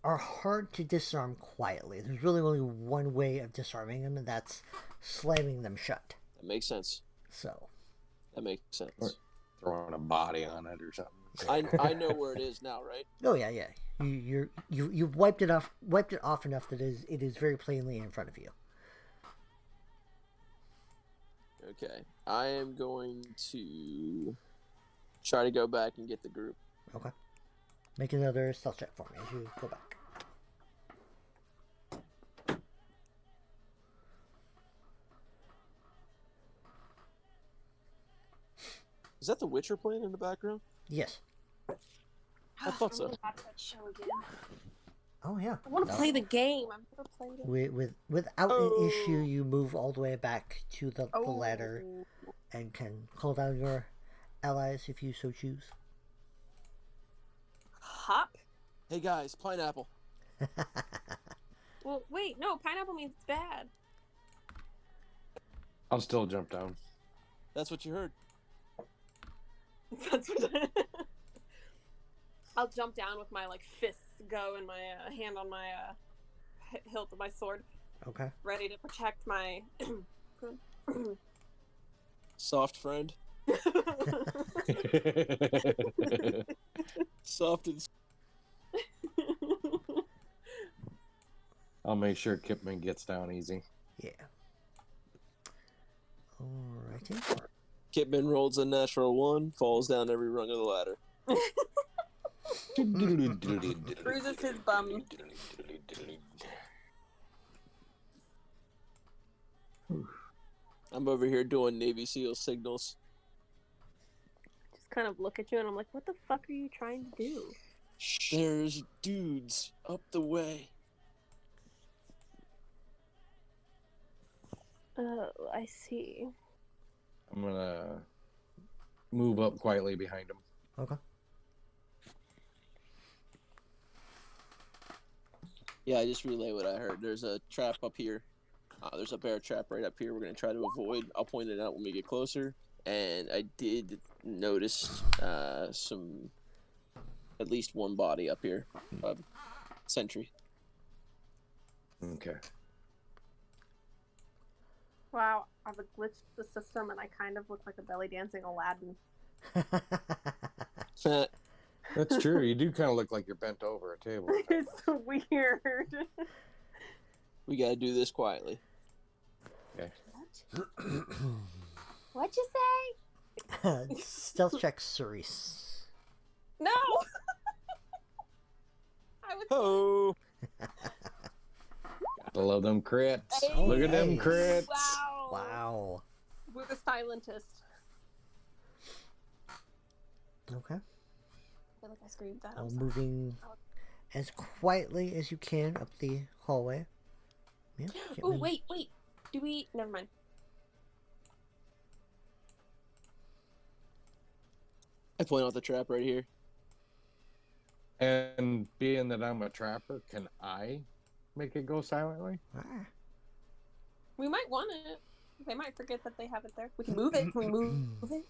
are hard to disarm quietly. There's really only one way of disarming them, and that's slamming them shut. That makes sense. So That makes sense. Or throwing a body on it or something. I know where it is now, right? oh yeah, you've wiped it off enough that it is very plainly in front of you. Okay. I am going to try to go back and get the group. Okay. Make another stealth check for me as you go back. Is that the Witcher playing in the background? Yes. I thought so. I'm gonna watch that show again. Oh yeah. I want to play the game. I've never played it. Without an issue, you move all the way back to the ladder Oh. and can call down your allies if you so choose. Hop? Hey guys, pineapple. Well, wait, no, pineapple means it's bad. I'll still jump down. That's what you heard. That's what I'll jump down with my fists go and my hand on my hilt of my sword, Okay. ready to protect my Soft friend. Soft and... I'll make sure Kipman gets down easy. Yeah. Alrighty. Kitman rolls a natural 1, falls down every rung of the ladder. bruises his bum. I'm over here doing Navy SEAL signals. Just kind of look at you and I'm like, what the fuck are you trying to do? There's dudes up the way. Oh, I see. I'm gonna move up quietly behind him. Okay. Yeah, I just relay what I heard. There's a trap up here. There's a bear trap right up here. We're going to try to avoid. I'll point it out when we get closer. And I did notice at least one body up here. Sentry. Okay. Wow, I've glitched the system and I kind of look like a belly dancing Aladdin. That's true. You do kind of look like you're bent over a table. It's weird. We got to do this quietly. Okay. What'd you say? Stealth check, Cerise. No! I was Oh! Gotta love them crits. Hey. Look at them Nice. crits. Wow. Wow. We're the silentist. Okay. I feel like I screamed that. Well, I'm sorry. moving as quietly as you can up the hallway. Yeah. Oh, wait. Do we? Never mind. I point out the trap right here. And being that I'm a trapper, can I make it go silently? Ah. We might want it. They might forget that they have it there. We can move it. Can we move it?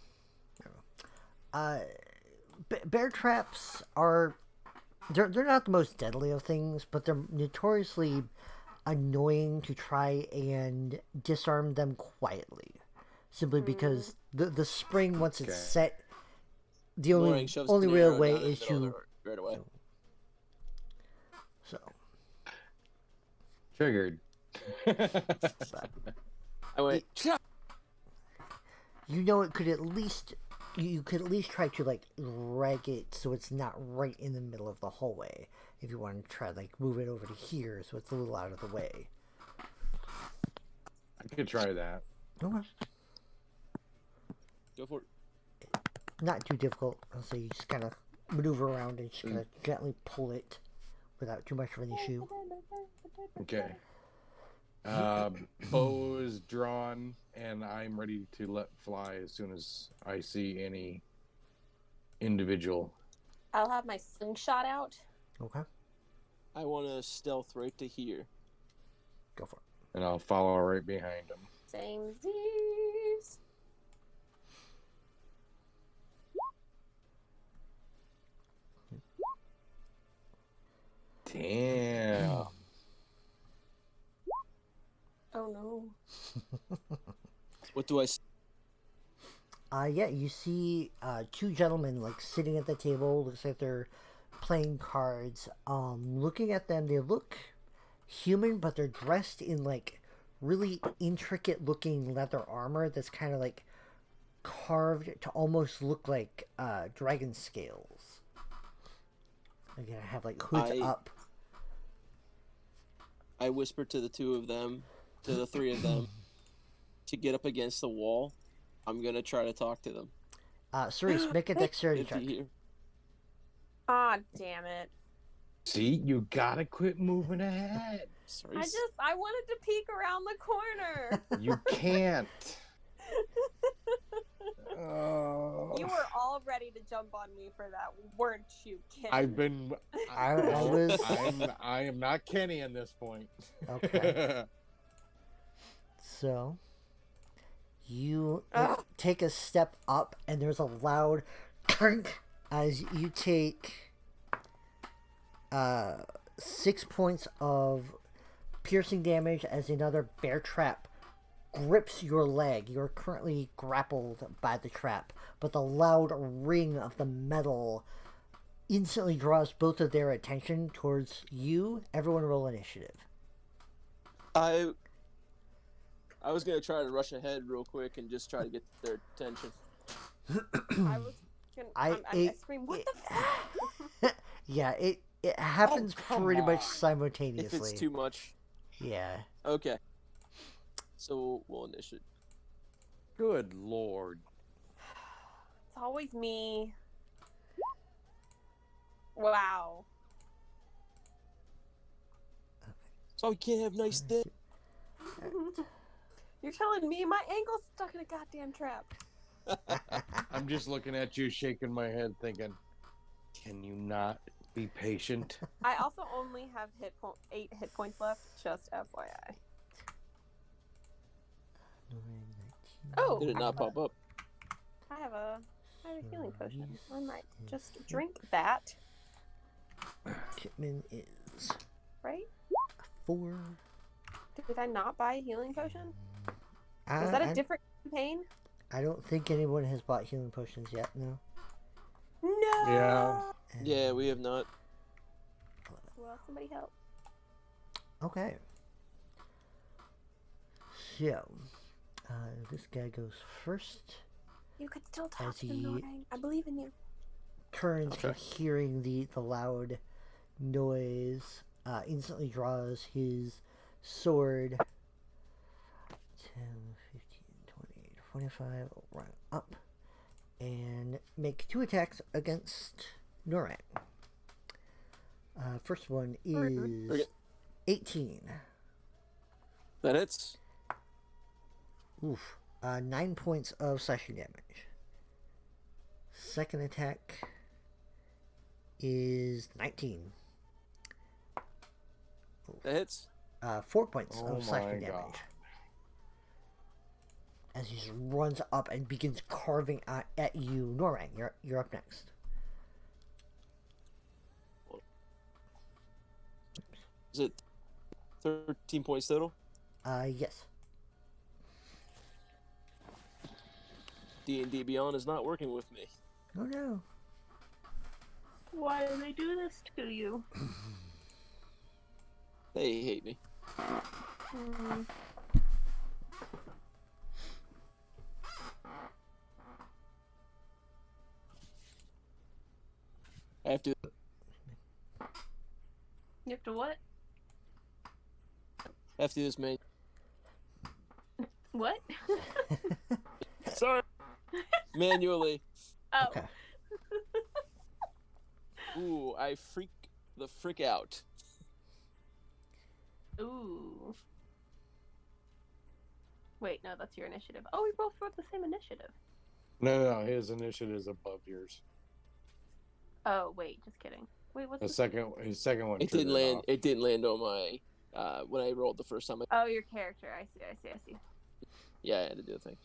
Bear traps are they're not the most deadly of things, but they're notoriously annoying to try and disarm them quietly. Simply because the spring, once it's set, the only real way is to right away. So Figured. but I went. you know it could at least you could at least try to like drag it so it's not right in the middle of the hallway if you want to try like move it over to here so it's a little out of the way. I could try that. Okay. Go for it. Not too difficult. I'll say you just kind of maneuver around and just kind of gently pull it without too much of an issue. Okay. Bow is drawn, and I'm ready to let fly as soon as I see any individual. I'll have my slingshot out. Okay. I want to stealth right to here. Go for it. And I'll follow right behind him. Same Z's. Damn. Oh no. What do I see? Yeah, you see two gentlemen like sitting at the table. Looks like they're playing cards. Looking at them, they look human, but they're dressed in like really intricate looking leather armor that's kind of like carved to almost look like dragon scales. Again, I have like hoods up. I whisper to the two of them, to the three of them, to get up against the wall. I'm gonna try to talk to them. Cerise, make a dexterity check. Ah, damn it. See, you gotta quit moving ahead. Cerise. I wanted to peek around the corner. You can't. Oh. You were all ready to jump on me for that, weren't you, Ken? I am not Kenny at this point. Okay. So, you take a step up, and there's a loud clunk as you take 6 points of piercing damage as another bear trap grips your leg. You're currently grappled by the trap, but the loud ring of the metal instantly draws both of their attention towards you. Everyone roll initiative. I was gonna try to rush ahead real quick and just try to get their attention. I scream, what the fuck? Yeah, it happens pretty much simultaneously. If it's too much. Yeah. Okay. So we'll initiate. Good lord. It's always me. Wow. So we can't have nice day. You're telling me my ankle's stuck in a goddamn trap. I'm just looking at you, shaking my head, thinking, can you not be patient? I also only have 8 hit points left, just FYI. Oh! Did it not pop up? I have a healing potion. I might just drink that. Kitman is Right? 4. Did I not buy a healing potion? Is Is that a different campaign? I don't think anyone has bought healing potions yet, no. No! Yeah. Yeah, we have not. Well, somebody help. Okay. So, this guy goes first. You could still talk As to them, he- Norang. I believe in you. Turns Okay. to hearing the loud noise, instantly draws his sword. 10, 15, 20, 25, run up, and make 2 attacks against Norang. First one is Okay. 18. That hits. Oof. 9 points of slashing damage. Second attack is 19. That hits. 4 points Oh of slashing my damage. God. As he just runs up and begins carving at you. Norang, you're up next. Is it 13 points total? Yes. D&D Beyond is not working with me. Oh no. Why do they do this to you? They hate me. Hmm. I have to. You have to what? I have to do this, man. What? Sorry. Manually. Oh. Okay. Ooh, I freak the frick out. Ooh. Wait, no, that's your initiative. Oh, we both wrote the same initiative. No, his initiative is above yours. Oh, wait, just kidding. Wait, what's His second one. It didn't triggered land. off. It didn't land on my when I rolled the first time. Oh, your character. I see. Yeah, I had to do a thing.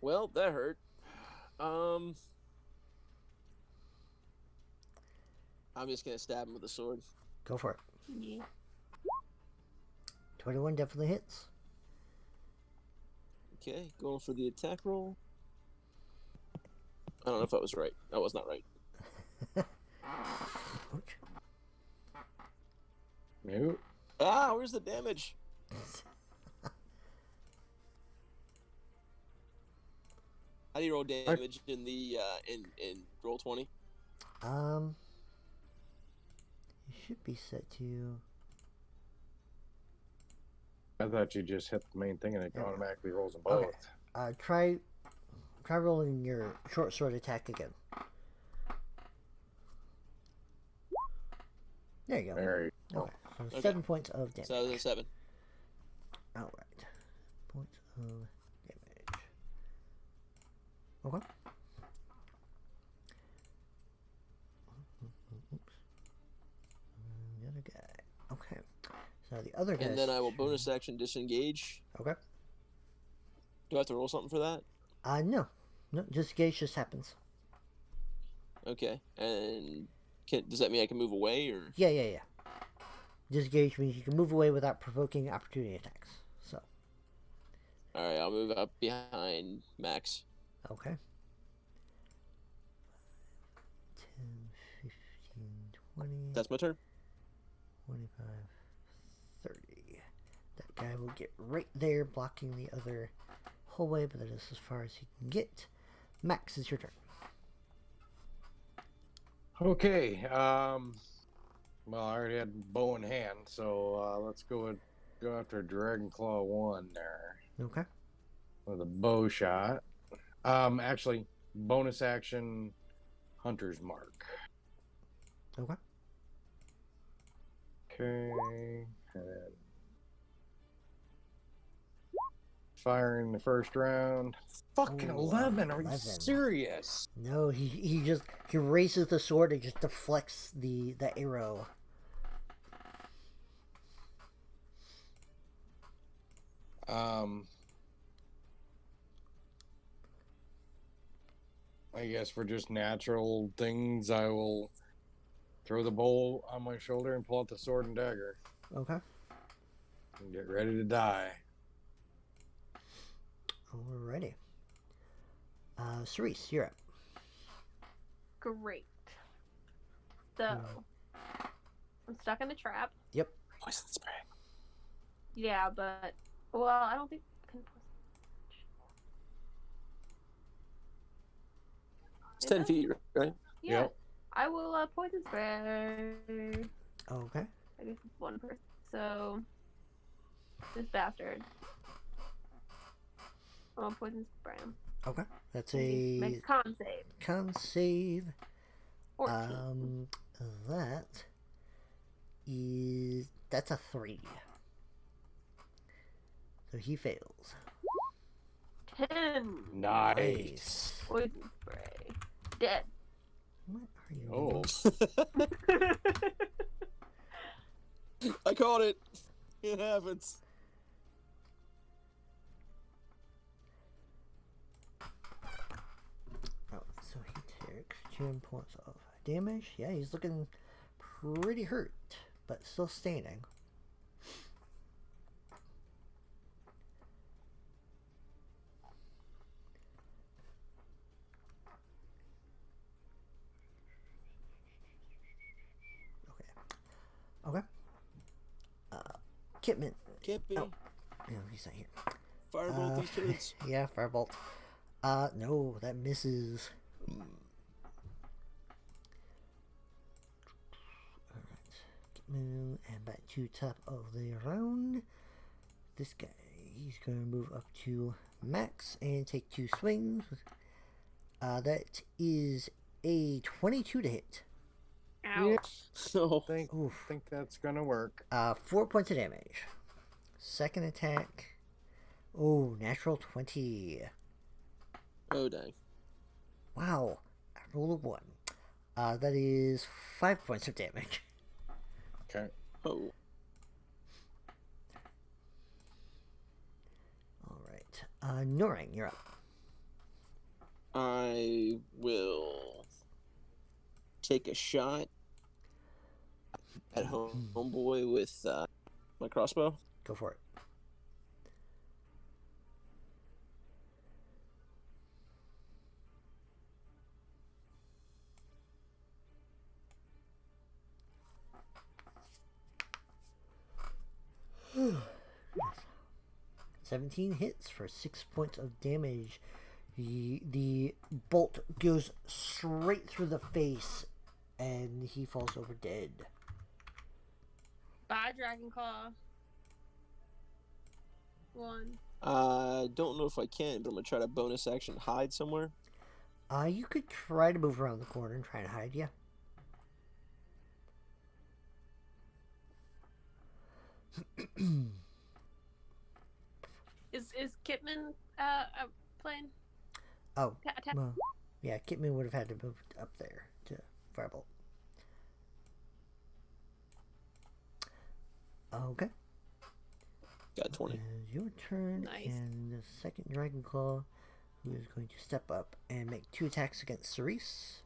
Well, that hurt. I'm just gonna stab him with a sword. Go for it. Yeah. 21 definitely hits. Okay, going for the attack roll. I don't know if I was right. I was not right. Ouch. Nope. Ah, where's the damage? How do you roll damage in the in roll 20? It should be set to. I thought you just hit the main thing and it Yeah. automatically rolls them both. Okay. Try rolling your short sword attack again. There you go. There you go. Okay. So Okay. 7 points of damage. So that was a 7. All right. Points of damage. Okay. Oops. The other guy. Okay. So the other guy. And then I will bonus action disengage. Okay. Do I have to roll something for that? No. No, disengage just happens. Okay. And does that mean I can move away or? Yeah. Disengage means you can move away without provoking opportunity attacks. So, All right, I'll move up behind Max. okay. 10, 15, 20, That's my turn. 25, 30. That guy will get right there blocking the other hallway, but that is as far as he can get. Max, it's your turn. Okay. Well, I already had bow in hand, so let's go after Dragon Claw 1 there Okay. with a bow shot. Actually, bonus action, Hunter's Mark. Okay. Okay. And then firing the first round. Fucking Ooh, 11. Are you 11. serious? No, he raises the sword and just deflects the arrow. I guess for just natural things, I will throw the bowl on my shoulder and pull out the sword and dagger Okay. and get ready to die. Alrighty. Cerise, you're up. Great. So, I'm stuck in a trap. Yep. Poison spray. Yeah, but well, I don't think I can. It's 10 feet, right? Yeah. Yep. I will poison spray. Okay. I guess it's one person. So this bastard. I'll poison spray him. Okay. That's Make a a con save. con save. 14. That's a 3. So he fails. 10. Nice. Poison spray. Dead. What are you Oh. doing? I caught it. It happens. Oh, so he takes 10 points of damage. Yeah, he's looking pretty hurt, but still standing. Okay. Kitman. Can't be. Oh. No, he's not here. Firebolt these turds. Yeah, firebolt. No, that misses. Alright. Kitman, and back to top of the round. This guy, he's going to move up to Max and take 2 swings. That is a 22 to hit. Ouch. So Think that's gonna work. 4 points of damage. Second attack. Oh, natural 20. oh dang. Wow. I rolled a 1. That is 5 points of damage. Okay. Oh. Alright. Noring, you're up. I will take a shot at homeboy with my crossbow. Go for it. Yes. 17 hits for 6 points of damage. The bolt goes straight through the face, and he falls over dead. Bye, Dragon Claw. 1. I don't know if I can, but I'm gonna try to bonus action hide somewhere. You could try to move around the corner and try and hide, yeah. Is Kitman playing? Oh, Attack? well, yeah, Kitman would have had to move up there to Firebolt. Okay. Got 20. And your turn, Nice. and the second Dragon Claw, who is going to step up and make 2 attacks against Cerise.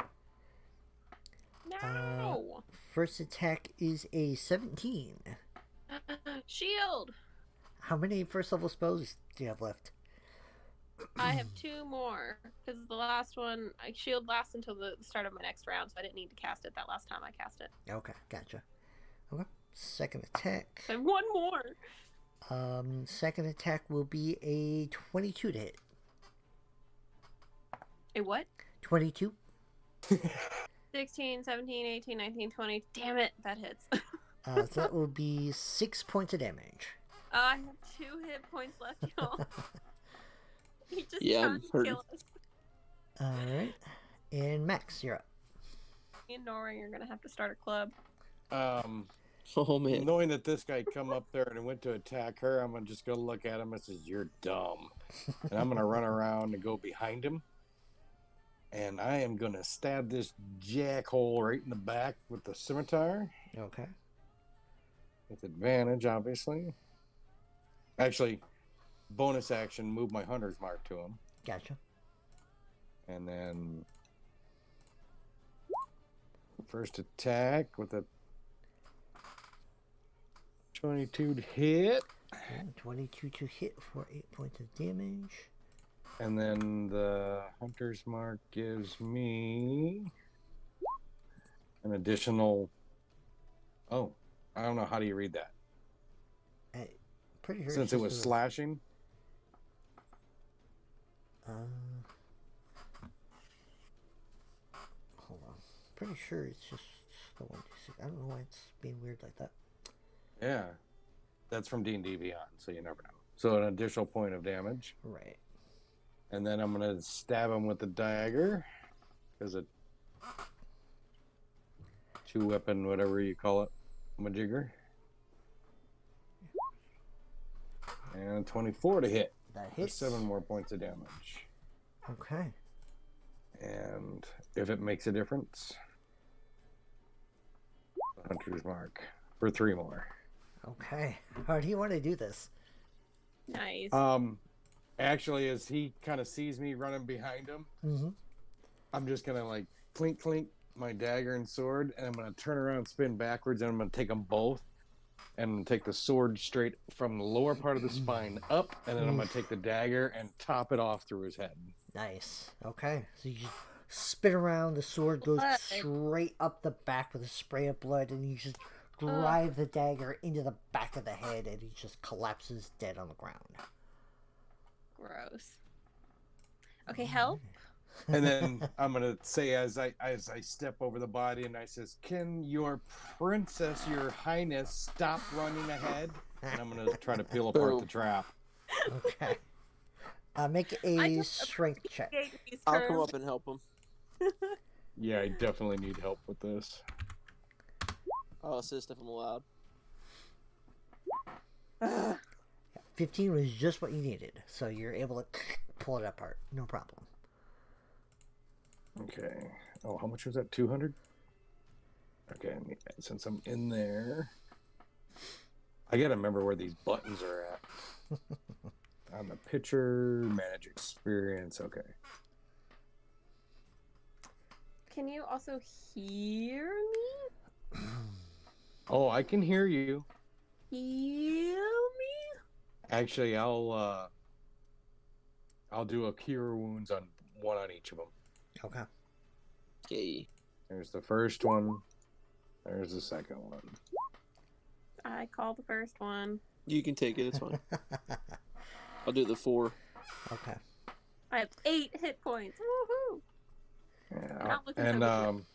No! First attack is a 17. Shield! How many first level spells do you have left? I have 2 more. Because the last one, shield lasts until the start of my next round, so I didn't need to cast it that last time I cast it. Okay, gotcha. Okay, second attack. So I have 1 more! Second attack will be a 22 to hit. A what? 22. 16, 17, 18, 19, 20. Damn it, that hits. So that will be 6 points of damage. I have 2 hit points left, y'all. He just Yeah, tried I'm to hurting. kill us. Alright. And Max, you're up. Me and Nora, you're gonna have to start a club. Oh man. Knowing that this guy come up there and went to attack her, I'm just gonna look at him and says, "You're dumb," and I'm gonna run around and go behind him, and I am gonna stab this jackhole right in the back with the scimitar Okay. with advantage, obviously. Actually, bonus action, move my hunter's mark to him, Gotcha. and then first attack with a 22 to hit. 22 to hit for 8 points of damage. And then the hunter's mark gives me an additional. Oh, I don't know. How do you read that? Pretty sure Since it's it just was a- slashing? Hold on. Pretty sure it's just the 1d6. I don't know why it's being weird like that. Yeah. That's from D&D Beyond, so you never know. So an additional point of damage. Right. And then I'm going to stab him with the dagger. Because a 2-weapon, whatever you call it, majigger. And 24 to hit. That for hits. 7 more points of damage. Okay. And if it makes a difference, Hunter's Mark for 3 more. Okay. How do you want to do this? Nice. Actually, as he kind of sees me running behind him, Mm-hmm. I'm just gonna like clink clink my dagger and sword, and I'm gonna turn around, spin backwards, and I'm gonna take them both, and take the sword straight from the lower part of the spine up, and then I'm gonna take the dagger and top it off through his head. Nice. Okay. So you just spin around, the sword goes straight up the back with a spray of blood, and you just drive the dagger into the back of the head, and he just collapses dead on the ground. Gross. Okay, help. And then I'm gonna say as I step over the body, and I says, "Can your princess, your highness, stop running ahead?" And I'm gonna try to peel apart the trap. Okay. Make a strength check. I'll come up and help him. Yeah, I definitely need help with this. I'll assist if I'm allowed. 15 was just what you needed, so you're able to pull it apart. No problem. Okay. Oh, how much was that? 200? Okay, since I'm in there, I gotta remember where these buttons are at. On the picture, manage experience. Okay. Can you also hear me? Oh, I can hear you. Heal me? Actually, I'll do a cure wounds on one on each of them. Okay. Okay. There's the first one. There's the second one. I call the first one. You can take it. It's fine. I'll do the 4. Okay. I have 8 hit points. Woohoo! Yeah. Not looking And so good.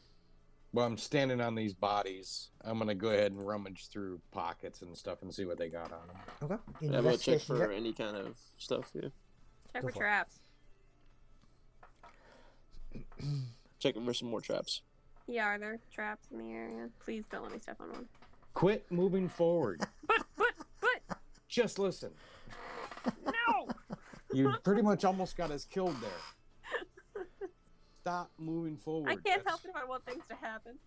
well, I'm standing on these bodies. I'm gonna go ahead and rummage through pockets and stuff and see what they got on them. Okay. Yeah, I'm gonna check Investigation for check. any kind of stuff. Yeah. Check Go for for it. traps. Checking for some more traps. Yeah, are there traps in the area? Please don't let me step on one. Quit moving forward. But! Just listen. No! You pretty much almost got us killed there. Stop moving forward. I can't help it if I want things to happen.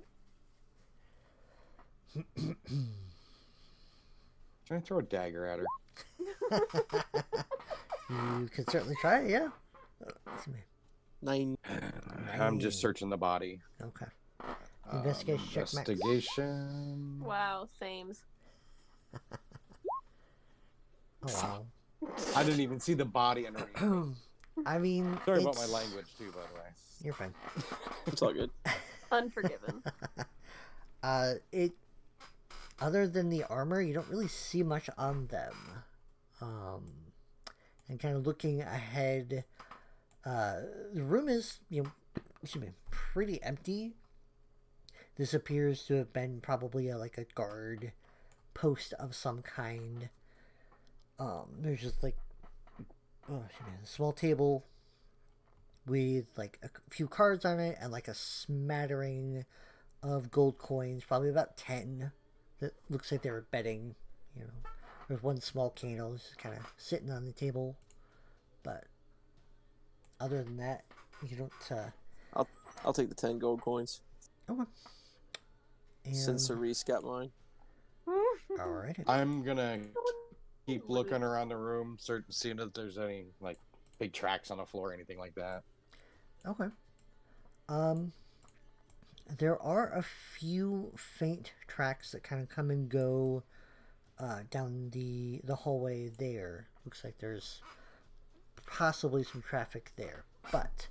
Try and throw a dagger at her. You can certainly try it, yeah. Let's see. 9. I'm just searching the body. Okay. Investigation check, Max. Investigation. Wow, sames. Oh, wow. I didn't even see the body underneath. I mean, Sorry about my language too, by the way. You're fine. It's all good. Unforgiven. It. Other than the armor, you don't really see much on them. And kind of looking ahead, the room is, pretty empty. This appears to have been probably like a guard post of some kind. There's just like a small table with like a few cards on it and like a smattering of gold coins, probably about 10. That looks like they were betting. There's one small candle just kind of sitting on the table, but other than that, you don't. I'll take the 10 gold coins. Okay. And Since Cerise got mine. alrighty. I'm gonna keep looking around the room, seeing if there's any like big tracks on the floor or anything like that. Okay. There are a few faint tracks that kind of come and go down the hallway there. Looks like there's possibly some traffic there. But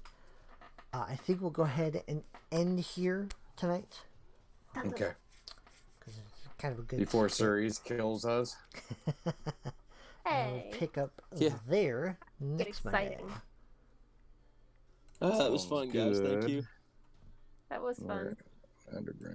I think we'll go ahead and end here tonight. Okay. Because it's kind of a good... Before Cerise kills us. Hey. We'll pick up Yeah. there next Monday. exciting. That was fun, guys. Thank good. you. That was fun. Underground.